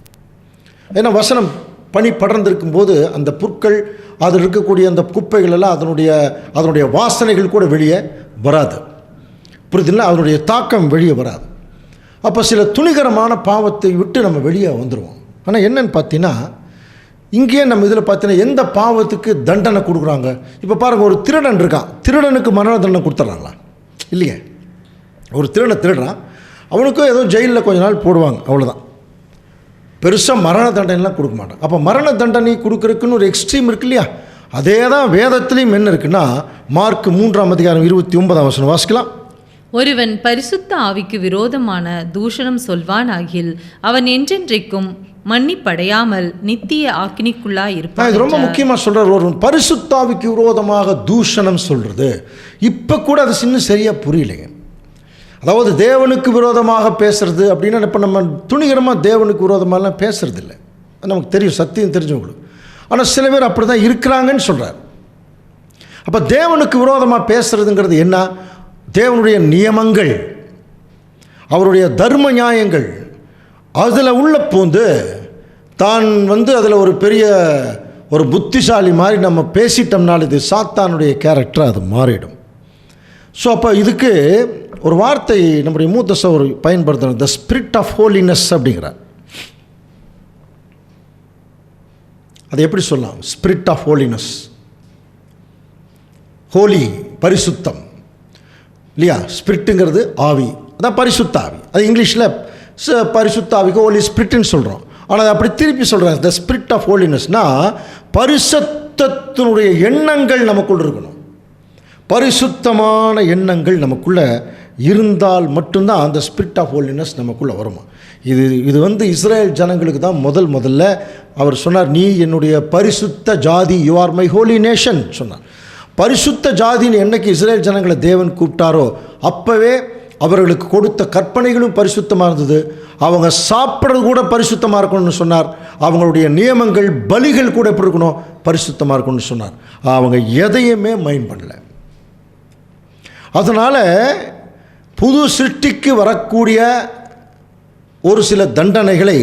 ஏன்னா வசனம் பனி படர்ந்திருக்கும் போது அந்த புற்கள், அதில் இருக்கக்கூடிய அந்த குப்பைகள் எல்லாம் அதனுடைய வாசனைகள் கூட வெளியே வராது. புரியுதுங்களா? அதனுடைய தாக்கம் வெளியே வராது. அப்போ சில துணிகரமான பாவத்தை விட்டு நம்ம வெளியே வந்துடுவோம். ஆனால் என்னன்னு பார்த்தீங்கன்னா, இங்கேயே நம்ம இதில் பார்த்தீங்கன்னா எந்த பாவத்துக்கு தண்டனை கொடுக்குறாங்க? இப்போ பாருங்கள், ஒரு திருடன் இருக்கான், திருடனுக்கு மரண தண்டனை கொடுத்துட்றாங்களா? இல்லையே. ஒரு திருடனை திருடுறான், அவனுக்கும் ஏதோ ஜெயிலில் கொஞ்ச நாள் போடுவாங்க, அவ்வளோதான். பெருசாக மரண தண்டனைலாம் கொடுக்க மாட்டான். அப்போ மரண தண்டனை கொடுக்குறதுக்குன்னு ஒரு எக்ஸ்ட்ரீம் இருக்கு இல்லையா? அதே தான் வேதத்துலேயும் என்ன இருக்குன்னா, மார்க் 3:29 வாசிக்கலாம். ஒருவன் பரிசுத்த ஆவிக்கு விரோதமான தூஷணம் சொல்வானாகில் அவன் என்றென்றைக்கும் மன்னிப்படையாமல் நித்திய ஆக்கினிக்குள்ளாய் இருப்பான். இது ரொம்ப முக்கியமாக சொல்கிறார். ஒருவன் பரிசுத்தாவிக்கு விரோதமாக தூஷணம் சொல்கிறது, இப்போ கூட அது இன்னும் சரியாக புரியலைங்க. அதாவது தேவனுக்கு விரோதமாக பேசுறது அப்படின்னா, இப்போ நம்ம துணிகரமாக தேவனுக்கு விரோதமாகலாம் பேசுறது இல்லை, நமக்கு தெரியும், சத்தியம் தெரிஞ்சவங்களுக்கு. ஆனால் சில பேர் அப்படி தான் இருக்கிறாங்கன்னு சொல்கிறார். அப்போ தேவனுக்கு விரோதமாக பேசுறதுங்கிறது என்ன? தேவனுடைய நியமங்கள், அவருடைய தர்ம நியாயங்கள், அதில் உள்ள பூந்து தான் அதில் ஒரு பெரிய ஒரு புத்திசாலி மாதிரி நம்ம பேசிட்டோம்னால இது சாத்தானுடைய கேரக்டர், அது மாறிடும். ஸோ அப்போ இதுக்கு ஒரு வார்த்தை நம்முடைய மூத்த சகோதரர் பயன்படுத்துகிறார், த ஸ்பிரிட் ஆஃப் ஹோலினஸ் அப்படிங்கிறார். அது எப்படி சொல்லலாம்? ஸ்பிரிட் ஆஃப் ஹோலினஸ், ஹோலி பரிசுத்தம் இல்லையா? ஸ்பிரிட்டுங்கிறது ஆவி, அதான் பரிசுத்த ஆவி. அது இங்கிலீஷில் பரிசுத்த ஆவிக்கு ஹோலி ஸ்பிரிட்னு சொல்கிறோம். ஆனால் அதை அப்படி திருப்பி சொல்கிறாங்க, த ஸ்பிரிட் ஆஃப் ஹோலினஸ்னால் பரிசுத்தத்தினுடைய எண்ணங்கள் நமக்குள் இருக்கணும். பரிசுத்தமான எண்ணங்கள் நமக்குள்ளே இருந்தால் மட்டும்தான் அந்த ஸ்பிரிட் ஆஃப் ஹோலினஸ் நமக்குள்ளே வருமா. இது இஸ்ரேல் ஜனங்களுக்கு தான் முதல்ல அவர் சொன்னார், நீ என்னுடைய பரிசுத்த ஜாதி, you are my Holi nation சொன்னார். பரிசுத்த ஜாதின்னு என்னைக்கு இஸ்ரேல் ஜனங்களை தேவன் கூப்பிட்டாரோ அப்போவே அவர்களுக்கு கொடுத்த கற்பனைகளும் பரிசுத்தமாக இருந்தது. அவங்க சாப்பிட்றது கூட பரிசுத்தமாக இருக்கணும்னு சொன்னார். அவங்களுடைய நியமங்கள், பலிகள் கூட எப்படி இருக்கணும்? பரிசுத்தமாக இருக்கணும்னு சொன்னார். அவங்க எதையுமே மைண்ட் பண்ணல. அதனால் புது சிருஷ்டிக்கு வரக்கூடிய ஒரு சில தண்டனைகளை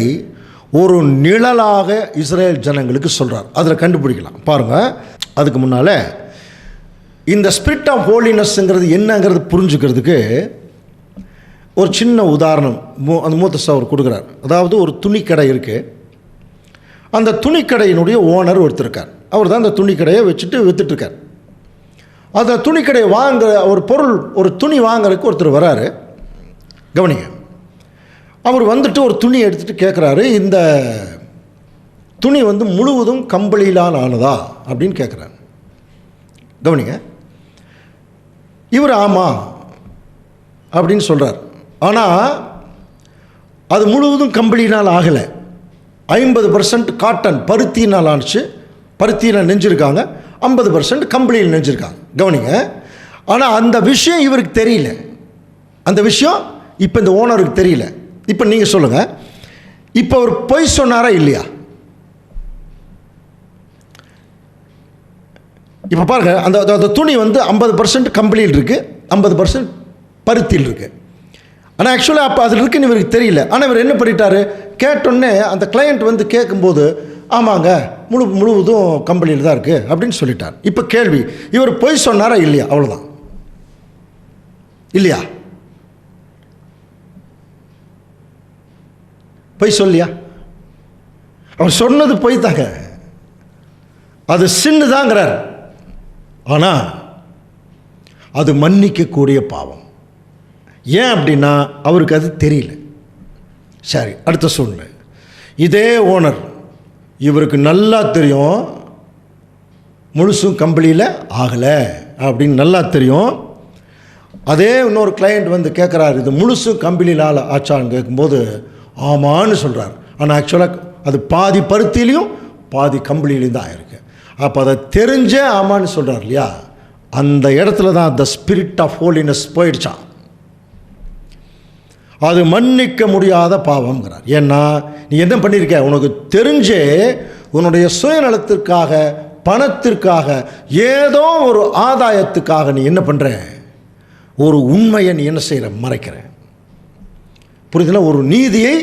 ஒரு நிழலாக இஸ்ரேல் ஜனங்களுக்கு சொல்கிறார். அதில் கண்டுபிடிக்கலாம் பாருங்கள். அதுக்கு முன்னால் இந்த ஸ்பிரிட் ஆஃப் ஹோலினஸ்ங்கிறது என்னங்கிறது புரிஞ்சுக்கிறதுக்கு ஒரு சின்ன உதாரணம் அந்த மூத்த சகோதரர் கொடுக்குறார். அதாவது ஒரு துணிக்கடை இருக்குது, அந்த துணிக்கடையினுடைய ஓனர் ஒருத்தர் இருக்கார். அவர் தான் அந்த துணிக்கடையை வச்சுட்டு விற்றுட்டுருக்கார். அந்த துணிக்கடையை ஒரு பொருள், ஒரு துணி வாங்குறதுக்கு ஒருத்தர் வராரு. கவனிங்க, அவர் வந்துட்டு ஒரு துணி எடுத்துகிட்டு கேட்குறாரு, இந்த துணி முழுவதும் கம்பளியிலால் ஆனதா அப்படின்னு கேட்குறாரு. கவனிங்க, இவர் ஆமாம் அப்படின்னு சொல்கிறார். ஆனால் அது முழுவதும் கம்பளியினால் ஆகலை, 50% காட்டன் பருத்தினால் ஆணுச்சு, பருத்தியில் நெஞ்சிருக்காங்க, 50% கம்பளியில் நெஞ்சிருக்காங்க. கவனிங்க, ஆனால் அந்த விஷயம் இவருக்கு தெரியல. அந்த விஷயம் இப்போ இந்த ஓனருக்கு தெரியல. இப்போ நீங்கள் சொல்லுங்கள், இப்போ அவர் பொய் சொன்னாரா இல்லையா? இப்போ பாருங்கள், அந்த துணி 50% கம்பளியில் இருக்குது, 50% பருத்தியில் இருக்குது. ஆனால் ஆக்சுவலாக அப்போ அதில் இருக்குன்னு இவருக்கு தெரியல. ஆனால் இவர் என்ன பண்ணிட்டார், கேட்டோன்னே அந்த கிளையண்ட் கேட்கும்போது ஆமாங்க முழுவதும் கம்பளியில் தான் இருக்குது அப்படின்னு சொல்லிட்டார். இப்போ கேள்வி, இவர் பொய் சொன்னாரா இல்லையா? அவ்வளோதான். இல்லையா? பொய் சொல்லியா? அவர் சொன்னது பொய் தாங்க, அது சின்னு தாங்கிறார். ஆனால் அது மன்னிக்கக்கூடிய பாவம். ஏன் அப்படின்னா அவருக்கு அது தெரியல. சரி, அடுத்த சூழ்நிலை. இதே ஓனர், இவருக்கு நல்லா தெரியும் முழுசும் கம்பளியில் ஆகலை அப்படின்னு நல்லா தெரியும். அதே இன்னொரு கிளையண்ட் கேட்குறாரு, இது முழுசும் கம்பளியில் ஆச்சான்னு கேட்கும்போது ஆமான்னு சொல்கிறார். ஆனால் ஆக்சுவலாக அது பாதி பருத்திலையும் பாதி கம்பளியிலையும் தான் ஆயிருக்கு. அப்போ அதை தெரிஞ்சே ஆமான்னு சொல்கிறார் இல்லையா? அந்த இடத்துல தான் த ஸ்பிரிட் ஆஃப் ஹோலினஸ் போயிடுச்சான். அது மன்னிக்க முடியாத பாவம்ங்கிறார். ஏன்னா நீ என்ன பண்ணியிருக்க, உனக்கு தெரிஞ்சே உன்னுடைய சுயநலத்திற்காக, பணத்திற்காக, ஏதோ ஒரு ஆதாயத்துக்காக நீ என்ன பண்ணுற, ஒரு உண்மையை நீ என்ன செய்கிற, மறைக்கிற. புரியுதுல? ஒரு நீதியை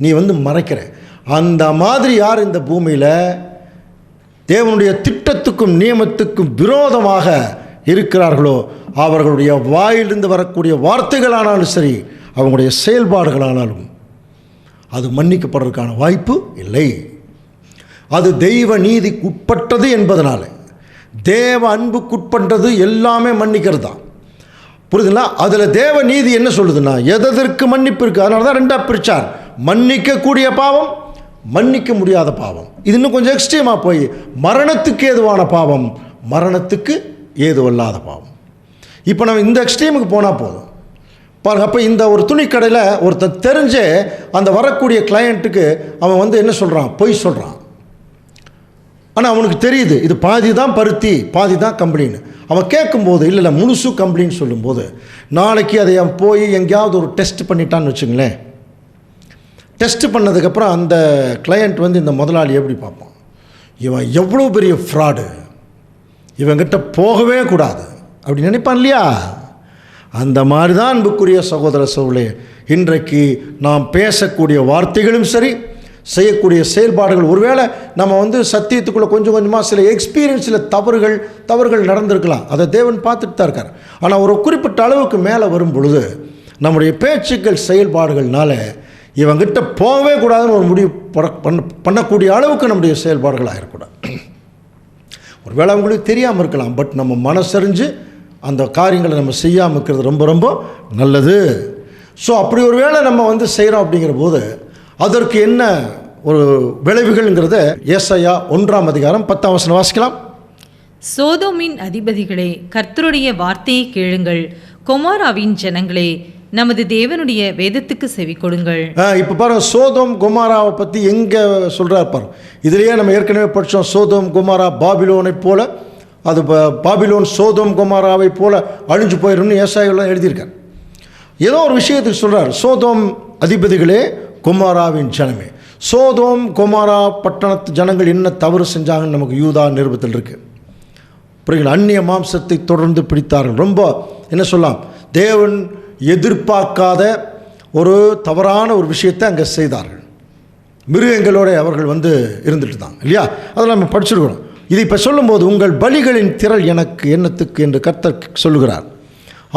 நீ மறைக்கிற. அந்த மாதிரி யார் இந்த பூமியில் தேவனுடைய திட்டத்துக்கும் நியமத்துக்கும் விரோதமாக இருக்கிறார்களோ அவர்களுடைய வாயிலிருந்து வரக்கூடிய வார்த்தைகளானாலும் சரி, அவங்களுடைய செயல்பாடுகளானாலும் அது மன்னிக்கப்படுறதுக்கான வாய்ப்பு இல்லை. அது தெய்வ நீதிக்கு உட்பட்டது என்பதனால, தேவ அன்புக்குட்பட்டது எல்லாமே மன்னிக்கிறது தான். புரியுதுங்களா? அதில் தேவ நீதி என்ன சொல்லுதுன்னா, எதற்கு மன்னிப்பு இருக்குது. அதனால தான் ரெண்டாக பிரித்தார். மன்னிக்கக்கூடிய பாவம், மன்னிக்க முடியாத பாவம். இது இன்னும் கொஞ்சம் எக்ஸ்ட்ரீமாக போய் மரணத்துக்கு ஏதுவான பாவம், மரணத்துக்கு ஏதுவல்லாத பாவம். இப்போ நம்ம இந்த எக்ஸ்ட்ரீமுக்கு போனால் போதும் பாருங்க. அப்போ இந்த ஒரு துணிக்கடையில் ஒருத்தர் தெரிஞ்சே அந்த வரக்கூடிய கிளையண்ட்டுக்கு அவன் வந்து என்ன சொல்கிறான், பொய் சொல்கிறான். ஆனால் அவனுக்கு தெரியுது இது பாதி தான் பருத்தி, பாதி தான் கம்பளின்னு. அவன் கேட்கும்போது இல்லை முழுசு கம்பளின்னு சொல்லும்போது, நாளைக்கு அதை அவன் போய் எங்கேயாவது ஒரு டெஸ்ட் பண்ணிட்டான்னு வச்சுங்களேன். டெஸ்ட் பண்ணதுக்கப்புறம் அந்த கிளையண்ட் வந்து இந்த முதலாளி எப்படி பார்ப்பான், இவன் எவ்வளோ பெரிய ஃப்ராடு, இவங்கிட்ட போகவே கூடாது அப்படி நினைப்பான் இல்லையா? அந்த மாதிரி தான் அன்புக்குரிய சகோதர சகோதரர்களே, இன்றைக்கு நாம் பேசக்கூடிய வார்த்தைகளும் சரி, செய்யக்கூடிய செயல்பாடுகள், ஒருவேளை நம்ம வந்து சத்தியத்துக்குள்ளே கொஞ்சம் கொஞ்சமாக சில எக்ஸ்பீரியன்ஸில் தவறுகள் நடந்திருக்கலாம். அதை தேவன் பார்த்துட்டு தான் இருக்கார். ஆனால் ஒரு குறிப்பிட்ட அளவுக்கு மேலே வரும் பொழுது நம்முடைய பேச்சுக்கள் செயல்பாடுகள்னால இவங்கிட்ட போகவே கூடாதுன்னு ஒரு முடிவு பண்ணக்கூடிய அளவுக்கு நம்முடைய செயல்பாடுகள் ஆகிடக்கூடாது. ஒருவேளை அவங்களுக்கு தெரியாமல் இருக்கலாம், பட் நம்ம மனசறிஞ்சு அந்த காரியங்களை நம்ம செய்யாமல் இருக்கிறது ரொம்ப ரொம்ப நல்லது. ஸோ அப்படி ஒரு வேளை நம்ம வந்து செய்கிறோம் அப்படிங்கிற போது அதற்கு என்ன ஒரு விளைவுகள்ங்கிறத ஏசாயா 1:10 வாசிக்கலாம். சோதோமின் அதிபதிகளே, கர்த்தருடைய வார்த்தையை கேளுங்கள். கொமாராவின் ஜனங்களே, நமது தேவனுடைய வேதத்துக்கு செவி கொடுங்கள். இப்போ பாருங்க, சோதோம் கொமாராவை பற்றி எங்கே சொல்கிறார் பாருங்க. இதுலேயே நம்ம ஏற்கனவே படித்தோம். சோதோம் கொமாரா பாபிலோனை போல, அது பாபிலோன் சோதோம் கொமாராவை போல அழிஞ்சு போயிடும்னு ஏசாயாவில் எழுதியிருக்கார். ஏதோ ஒரு விஷயத்துக்கு சொல்கிறார், சோதோம் அதிபதிகளே, கொமாராவின் ஜனமே. சோதோம் கொமாரா பட்டணத்து ஜனங்கள் என்ன தவறு செஞ்சாங்கன்னு நமக்கு யூதா நிருபத்தில் இருக்குது. புரியுங்களா? அந்நிய மாம்சத்தை தொடர்ந்து பிடித்தார்கள். ரொம்ப என்ன சொல்லலாம், தேவன் எதிர்பார்க்காத ஒரு தவறான ஒரு விஷயத்தை அங்கே செய்தார்கள். மிருகங்களோட அவர்கள் வந்து இருந்துட்டு தான் இல்லையா? அதெல்லாம் நம்ம படிச்சிருக்கிறோம். இது இப்போ சொல்லும்போது, உங்கள் பலிகளின் திரள் எனக்கு என்னத்துக்கு என்று கர்த்தர் சொல்லுகிறார்.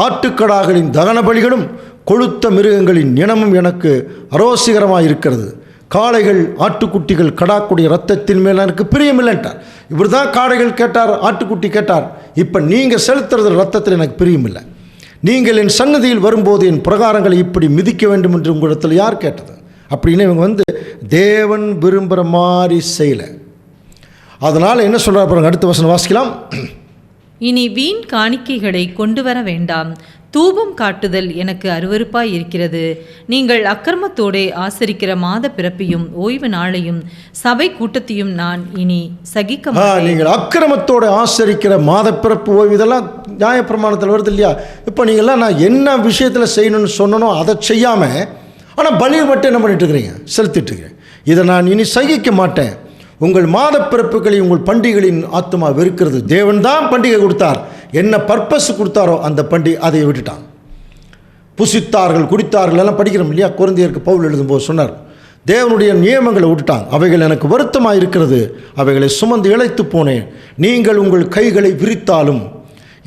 ஆட்டுக்கடாக்களின் தகன பலிகளும் கொழுத்த மிருகங்களின் இனமும் எனக்கு அரோசிகரமாக இருக்கிறது. காளைகள் ஆட்டுக்குட்டிகள் கடாக்குடைய ரத்தத்தின் மேல் எனக்கு பிரியமில்லைன்ட்டார். இப்படி தான் காளைகள் கேட்டார், ஆட்டுக்குட்டி கேட்டார். இப்போ நீங்கள் செலுத்துறது ரத்தத்தில் எனக்கு பிரியமில்லை. நீங்கள் என் சன்னதியில் வரும்போது என் பிரகாரங்களை இப்படி மிதிக்க வேண்டும் என்று உங்களிடத்தில் யார் கேட்டது அப்படின்னு இவங்க வந்து தேவன் விரும்புகிற மாதிரி செய்யலை. அதனால் என்ன சொல்கிறார் பாருங்க, அடுத்த வசனம் வாசிக்கலாம். இனி வீண் காணிக்கைகளை கொண்டு வர வேண்டாம். தூபம் காட்டுதல் எனக்கு அருவருப்பாய் இருக்கிறது. நீங்கள் அக்கிரமத்தோடே ஆசரிக்கிற மாத பிறப்பையும் ஓய்வு நாளையும் சபை கூட்டத்தையும் நான் இனி சகிக்க மாட்டேன். நீங்கள் அக்கிரமத்தோடு ஆசரிக்கிற மாத பிறப்பு ஓய்வு இதெல்லாம் நியாயப்பிரமாணத்தில் வருது இல்லையா? இப்போ நீங்கள்லாம் நான் என்ன விஷயத்தில் செய்யணும்னு சொன்னனோ அதை செய்யாமல், ஆனால் பலியை மட்டும் என்ன பண்ணிட்டு இருக்கிறீங்க, செலுத்திட்டு இருக்கிறேன். இதை நான் இனி சகிக்க மாட்டேன். உங்கள் மாத பிறப்புகளை உங்கள் பண்டிகைகளின் ஆத்மா வெறுக்கிறது. தேவன் தான் பண்டிகை கொடுத்தார், என்ன பர்பஸ் கொடுத்தாரோ அந்த பண்டிகை அதை விட்டுட்டான். புசித்தார்கள், குடித்தார்கள் எல்லாம் படிக்கிறோம் இல்லையா? கொரிந்தியருக்கு பவுல் எழுதும்போது சொன்னார், தேவனுடைய நியமங்களை விட்டுட்டாங்க. அவைகள் எனக்கு வருத்தமாக இருக்கிறது, அவைகளை சுமந்து இழைத்து போனேன். நீங்கள் உங்கள் கைகளை விரித்தாலும்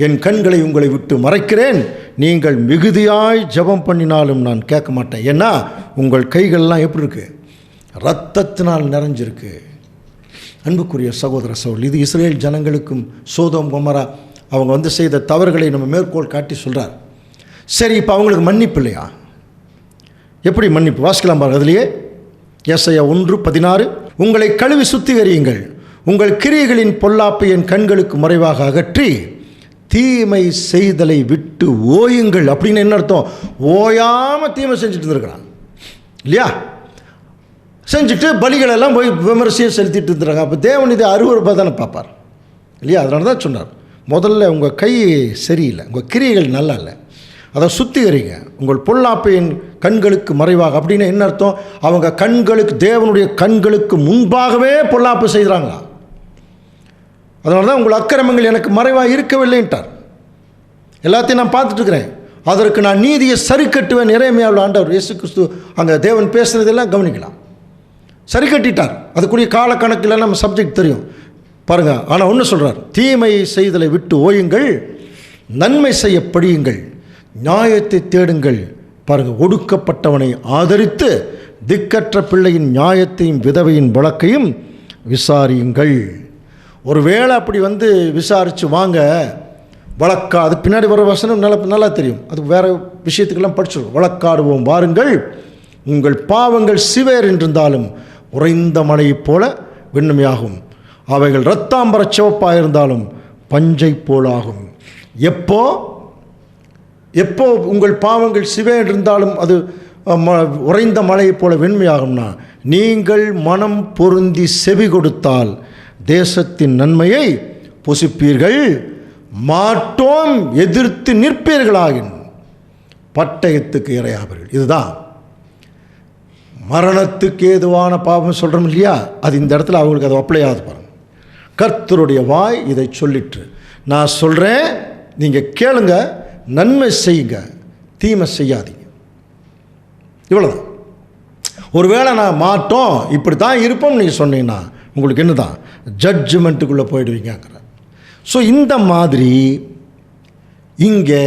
என் கண்களை உங்களை விட்டு மறைக்கிறேன். நீங்கள் மிகுதியாய் ஜெபம் பண்ணினாலும் நான் கேட்க மாட்டேன். ஏன்னா உங்கள் கைகள்லாம் எப்படி இருக்கு, இரத்தத்தினால் நிறைஞ்சிருக்கு. அன்புக்குரிய சகோதர சகோதரி, இது இஸ்ரேல் ஜனங்களுக்கும் சோதோம் கொமரா அவங்க வந்து செய்த தவறுகளை நம்ம மேற்கோள் காட்டி சொல்கிறார். சரி, இப்போ அவங்களுக்கு மன்னிப்பு இல்லையா? எப்படி மன்னிப்பு? வாசிக்கலாம் பாருங்க. அதுலேயே ஏசாயா 1:16, உங்களை கழுவி சுத்திகரியுங்கள், உங்கள் கிரியைகளின் பொல்லாப்பை என் கண்களுக்கு மறைவாக அகற்றி தீமை செய்தலை விட்டு ஓயுங்கள். அப்படின்னு என்ன அர்த்தம்? ஓயாமல் தீமை செஞ்சுட்டு இருந்திருக்கிறான் இல்லையா? செஞ்சுட்டு பலிகளெல்லாம் போய் விமர்சையை செலுத்திட்டு இருந்துறாங்க. அப்போ தேவன் இதை அருவருப்பாக தானே பார்ப்பார் இல்லையா? அதனால தான் சொன்னார், முதல்ல உங்கள் கை சரியில்லை, உங்கள் கிரியைகள் நல்லா இல்லை, அதை சுத்திகரிங்க, உங்கள் பொல்லாப்பையின் கண்களுக்கு மறைவாக. அப்படின்னு என்ன அர்த்தம்? அவங்க கண்களுக்கு, தேவனுடைய கண்களுக்கு முன்பாகவே பொல்லாப்பு செய்கிறாங்களா? அதனால தான் உங்கள் அக்கிரமங்கள் எனக்கு மறைவாக இருக்கவில்லைன்ட்டார். எல்லாத்தையும் நான் பார்த்துட்டுருக்கிறேன், அதற்கு நான் நீதியை சரி கட்டுவேன். எரேமியாவில் ஆண்டவர் இயேசு கிறிஸ்து அங்கே தேவன் பேசுனதெல்லாம் கவனிக்கலாம். சரி கட்டிட்டார். அதுக்குரிய காலக்கணக்கில் நம்ம சப்ஜெக்ட் தெரியும் பாருங்கள். ஆனால் ஒன்று சொல்கிறார், தீமை செய்தலை விட்டு ஓயுங்கள், நன்மை செய்ய படியுங்கள், நியாயத்தை தேடுங்கள். பாருங்கள், ஒடுக்கப்பட்டவனை ஆதரித்து திக்கற்ற பிள்ளையின் நியாயத்தையும் விதவையின் வழக்கையும் விசாரியுங்கள். ஒருவேளை அப்படி வந்து விசாரித்து வாங்க, வழக்காடு பின்னாடி வர வசனம் நல்லா தெரியும், அது வேறு விஷயத்துக்கெல்லாம் படிச்சிடும். வழக்காடுவோம் வாருங்கள், உங்கள் பாவங்கள் சிவேர் என்றிருந்தாலும் உறைந்த மழையைப் போல வெண்மையாகும், அவைகள் இரத்தாம்பர சிவப்பாக இருந்தாலும் பஞ்சை போலாகும். எப்போ உங்கள் பாவங்கள் சிவேர் இருந்தாலும் அது உறைந்த மழையைப் போல வெண்மையாகும்னா, நீங்கள் மனம் பொருந்தி செவி கொடுத்தால் தேசத்தின் நன்மையை புசிப்பீர்கள், மாட்டோம் எதிர்த்து நிற்பீர்களாகின் பட்டயத்துக்கு இரையாவீர்கள். இதுதான் மரணத்துக்கு ஏதுவான பாவம் சொல்கிறோம் இல்லையா, அது இந்த இடத்துல அவங்களுக்கு அது அப்ளை ஆகுது பாருங்க. கர்த்தருடைய வாய் இதை சொல்லிட்டு, நான் சொல்கிறேன், நீங்கள் கேளுங்க, நன்மை செய்யுங்க, தீமை செய்யாதீங்க. இவ்வளோதான். ஒருவேளை நான் மாட்டோம் இப்படி தான் இருப்போம் நீங்கள் சொன்னீங்கன்னா உங்களுக்கு என்ன தான் ஜட்ஜ்மெண்ட்டுக்குள்ளே போயிடுவீங்கிற. ஸோ இந்த மாதிரி இங்கே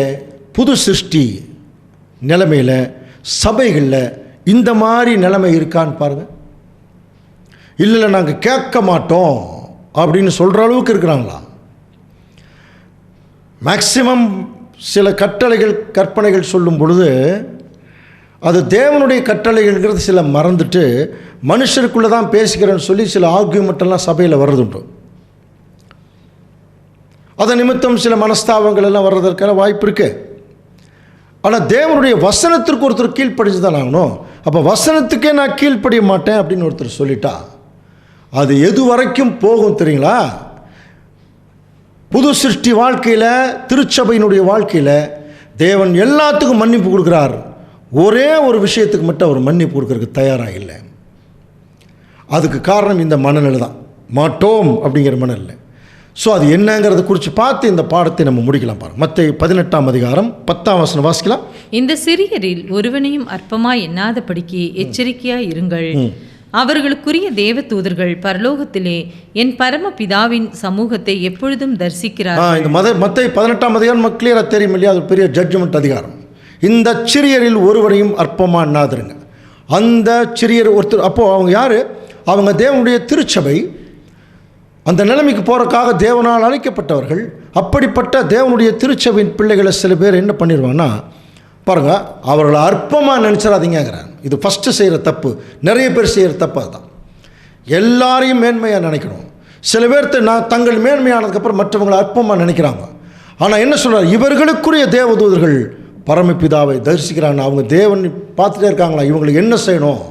புது சிருஷ்டி நிலைமையில் சபைகளில் இந்த மாதிரி நிலைமை இருக்கான்னு பாருங்கள். இல்லை நாங்கள் கேட்க மாட்டோம் அப்படின்னு சொல்கிற அளவுக்கு இருக்கிறாங்களா? மேக்சிமம் சில கட்டளைகள் கற்பனைகள் சொல்லும் பொழுது அது தேவனுடைய கட்டளைகள்ங்கிறது சில மறந்துட்டு மனுஷருக்குள்ளே தான் பேசிக்கிறேன்னு சொல்லி சில ஆர்கியூமெண்ட்டெல்லாம் சபையில் வர்றதுண்டு. அதன் நிமித்தம் சில மனஸ்தாபங்கள் எல்லாம் வர்றதற்கான வாய்ப்பு இருக்குது. ஆனால் தேவனுடைய வசனத்திற்கு ஒருத்தர் கீழ்ப்படிஞ்சு தான் ஆகணும். அப்போ வசனத்துக்கே நான் கீழ்ப்படிய மாட்டேன் அப்படின்னு ஒருத்தர் சொல்லிட்டா அது எது வரைக்கும் போகும் தெரியுங்களா? புது சிருஷ்டி வாழ்க்கையில், திருச்சபையினுடைய வாழ்க்கையில் தேவன் எல்லாத்துக்கும் மன்னிப்பு கொடுக்குறார். ஒரே ஒரு விஷயத்துக்கு மட்டும் அவர் மன்னிப்பு கொடுக்கறதுக்கு தயாராக இல்லை. அதுக்கு காரணம் இந்த மனநிலை தான், மாட்டோம் அப்படிங்கிற மனநிலை. ஸோ அது என்னங்கிறத குறித்து பார்த்து இந்த பாடத்தை நம்ம முடிக்கலாம். பாருங்கள், மத்தேயு 18ஆம் அதிகாரம் 10ஆம் வசனம் வாசிக்கலாம். இந்த சிறியரில் ஒருவனையும் அற்பமாய் எண்ணாதபடிக்கு எச்சரிக்கையாய் இருங்கள். அவர்களுக்குரிய தேவ தூதர்கள் பரலோகத்திலே என் பரம பிதாவின் சமூகத்தை எப்பொழுதும் தரிசிக்கிறார். இந்த மத்தேயு 18ஆம் அதிகாரம் கிளியராக தெரியும் இல்லையா? அது பெரிய ஜட்ஜ்மெண்ட் அதிகாரம். இந்த சிறியரில் ஒருவரையும் அற்பமாக எண்ணாதிருங்க. அந்த சிறியர் ஒருத்தர், அப்போது அவங்க யார்? அவங்க தேவனுடைய திருச்சபை. அந்த நிலைமைக்கு போகிறக்காக தேவனால் அழைக்கப்பட்டவர்கள். அப்படிப்பட்ட தேவனுடைய திருச்சபையின் பிள்ளைகளை சில பேர் என்ன பண்ணிடுவாங்கன்னா, பாருங்கள், அவர்களை அற்பமாக நினச்சிடாதீங்கிறாங்க. இது ஃபஸ்ட்டு செய்கிற தப்பு. நிறைய பேர் செய்கிற தப்பு அதுதான். எல்லாரையும் மேன்மையாக நினைக்கணும். சில பேர்த்து நான் தங்கள் மேன்மையானதுக்கப்புறம் மற்றவங்களை அற்பமாக நினைக்கிறாங்க. ஆனால் என்ன சொல்கிறார்? இவர்களுக்குரிய தேவதூதர்கள் பரமபிதாவை தரிசிக்கிறாங்க. அவங்க தேவன் பார்த்துட்டே இருக்காங்களா, இவங்களுக்கு என்ன செய்யணும்?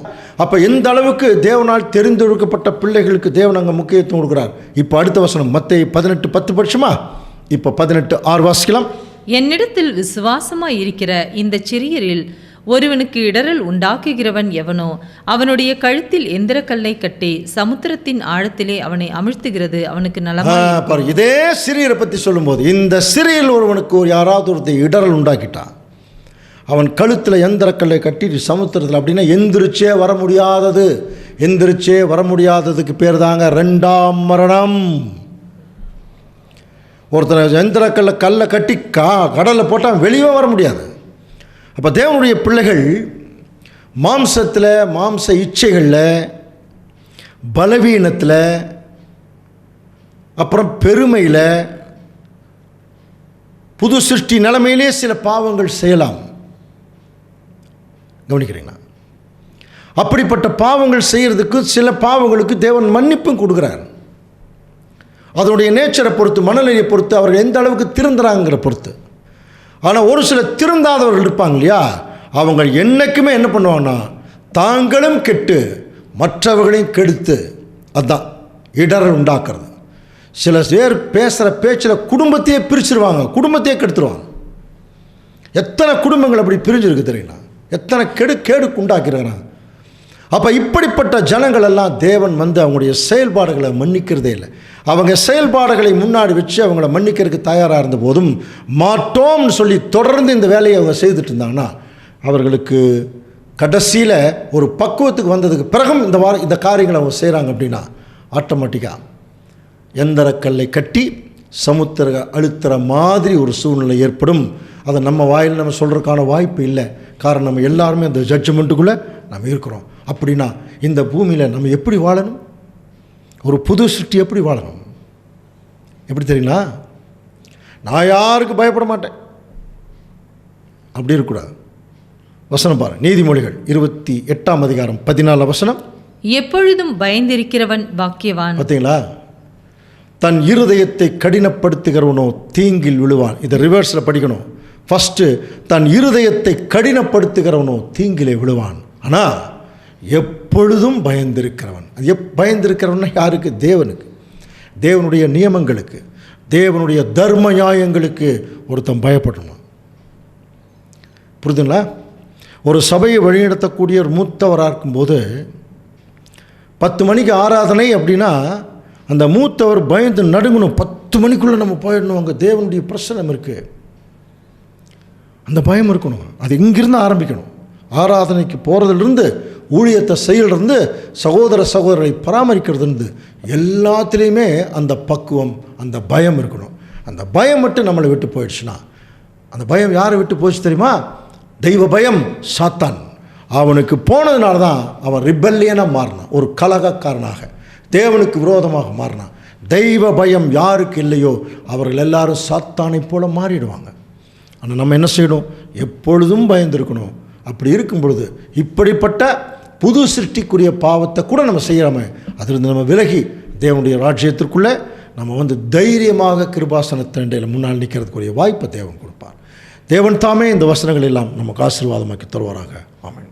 அப்போ எந்த அளவுக்கு தேவனால் தெரிந்தெடுக்கப்பட்ட பிள்ளைகளுக்கு தேவன் அங்கே முக்கியத்துவம் கொடுக்குறார். இப்போ அடுத்த வசனம் மத்தேயு 18:10 படிச்சுமா? இப்போ 18:6 வாசிக்கலாம். என்னிடத்தில் விசுவாசமாய் இருக்கிற இந்த சிறியரில் ஒருவனுக்கு இடரல் உண்டாக்குகிறவன் எவனோ அவனுடைய கழுத்தில் எந்திரக்கல்லை கட்டி சமுத்திரத்தின் ஆழத்திலே அவனை அமிழ்த்துகிறது அவனுக்கு நலமாக. இதே சிறியரை பற்றி சொல்லும்போது, இந்த சிறியில் ஒருவனுக்கு யாராவது ஒருத்தர் இடரல் உண்டாக்கிட்டான், அவன் கழுத்தில் எந்திரக்கல்லை கட்டி சமுத்திரத்தில், அப்படின்னா எந்திரிச்சே வர முடியாதது. எந்திரிச்சே வர முடியாததுக்கு பேர் தாங்க ரெண்டாம் மரணம். ஒருத்தர் எந்திரக்கல்லை கல்லை கட்டி கடலில் போட்டால் வெளியே வர முடியாது. அப்போ தேவனுடைய பிள்ளைகள் மாம்சத்தில், மாம்ச இச்சைகளில், பலவீனத்தில், அப்புறம் பெருமையில், புது சிருஷ்டி நிலைமையிலே சில பாவங்கள் செய்யலாம். கவனிக்கிறீங்களா? அப்படிப்பட்ட பாவங்கள் செய்கிறதுக்கு, சில பாவங்களுக்கு தேவன் மன்னிப்பும் கொடுக்குறார். அதனுடைய நேச்சரை பொறுத்து, மனநிலையை பொறுத்து, அவர்கள் எந்த அளவுக்கு திருந்துறாங்கிற பொறுத்து. ஆனால் ஒரு சில திருந்தாதவர்கள் இருப்பாங்க இல்லையா, அவங்க என்றைக்குமே என்ன பண்ணுவாங்கன்னா, தாங்களும் கெட்டு மற்றவர்களையும் கெடுத்து, அதுதான் இடரல் உண்டாக்குறது. சில பேர் பேசுகிற பேச்சில் குடும்பத்தையே பிரிச்சிருவாங்க, குடும்பத்தையே கெடுத்துருவாங்க. எத்தனை குடும்பங்கள் அப்படி பிரிஞ்சிருக்கு தெரியுங்களா? எத்தனை கேடுக்கு உண்டாக்கிறாங்க. அப்போ இப்படிப்பட்ட ஜனங்கள் எல்லாம் தேவன் வந்து அவங்களுடைய செயல்பாடுகளை மன்னிக்கிறதே இல்லை. அவங்க செயல்பாடுகளை முன்னாடி வச்சு அவங்கள மன்னிக்கிறதுக்கு தயாராக இருந்த போதும் மாட்டோம்னு சொல்லி தொடர்ந்து இந்த வேலையை அவங்க செய்துட்டு இருந்தாங்கன்னா, அவர்களுக்கு கடைசியில் ஒரு பக்குவத்துக்கு வந்ததுக்கு பிறகும் இந்த காரியங்களை அவங்க செய்கிறாங்க அப்படின்னா, ஆட்டோமேட்டிக்காக எந்திரக்கல்லை கட்டி சமுத்திர அழுத்துற மாதிரி ஒரு சூழ்நிலை ஏற்படும். அதை நம்ம வாயில் நம்ம சொல்கிறதுக்கான வாய்ப்பு இல்லை. காரணம், நம்ம எல்லாருமே அந்த ஜட்ஜ்மெண்ட்டுக்குள்ளே நம்ம இருக்கிறோம். அப்படின்னா இந்த பூமியில் நம்ம எப்படி வாழணும்? ஒரு புது சிருஷ்டி எப்படி வாழணும்? எப்படி தெரியுங்களா? நான் யாருக்கு பயப்பட மாட்டேன் அப்படி இருக்கக்கூடாது. வசனம் பாருங்க, நீதிமொழிகள் 28ஆம் அதிகாரம் 14 வசனம். எப்பொழுதும் பயந்திருக்கிறவன் பாக்கியவான். பார்த்தீங்களா? தன் இருதயத்தை கடினப்படுத்துகிறவனோ தீங்கில் விழுவான். இதை ரிவர்ஸில் படிக்கணும். ஃபஸ்ட்டு, தன் இருதயத்தை கடினப்படுத்துகிறவனோ தீங்கிலே விழுவான். ஆனால் எப்பொழுதும் பயந்திருக்கிறவன், அது பயந்திருக்கிறவன் யாருக்கு? தேவனுக்கு, தேவனுடைய நியமங்களுக்கு, தேவனுடைய தர்ம நியாயங்களுக்கு ஒருத்தன் பயப்படணும். புரியுதுங்களா? ஒரு சபையை வழிநடத்தக்கூடிய ஒரு மூத்தவராக இருக்கும்போது 10 மணிக்கு ஆராதனை அப்படின்னா அந்த மூத்தவர் பயந்து நடுங்கணும். 10 மணிக்குள்ளே நம்ம போயிடணும், அங்கே தேவனுடைய பிரசனம் இருக்குது, அந்த பயம் இருக்கணும். அது இங்கிருந்து ஆரம்பிக்கணும். ஆராதனைக்கு போகிறதுலேருந்து, ஊழியத்தை செய்யறதுலேருந்து, சகோதர சகோதரரை பராமரிக்கிறதுலேருந்து எல்லாத்துலேயுமே அந்த பக்குவம், அந்த பயம் இருக்கணும். அந்த பயம் மட்டும் நம்மளை விட்டு போயிடுச்சுன்னா, அந்த பயம் யாரை விட்டு போச்சு தெரியுமா? தெய்வ பயம் சாத்தான். அவனுக்கு போனதுனால தான் அவன் ரிபல்லியனாக மாறினான், ஒரு கலகக்காரனாக, தேவனுக்கு விரோதமாக மாறினான். தெய்வ பயம் யாருக்கு இல்லையோ அவர்கள் எல்லாரும் சாத்தானை போல மாறிடுவாங்க. ஆனால் நம்ம என்ன செய்யணும்? எப்பொழுதும் பயந்துருக்கணும். அப்படி இருக்கும் பொழுது இப்படிப்பட்ட புது சிருஷ்டிக்குரிய பாவத்தை கூட நம்ம செய்யாமல் அதிலிருந்து நம்ம விலகி தேவனுடைய ராஜ்யத்திற்குள்ளே நம்ம தைரியமாக கிருபாசனத்தண்டையில் முன்னால் நிற்கிறதுக்குரிய வாய்ப்பை தேவன் கொடுப்பார். தேவன் தாமே இந்த வசனங்கள் எல்லாம் நமக்கு ஆசீர்வாதமாக்கி தருவாராக. ஆமென்.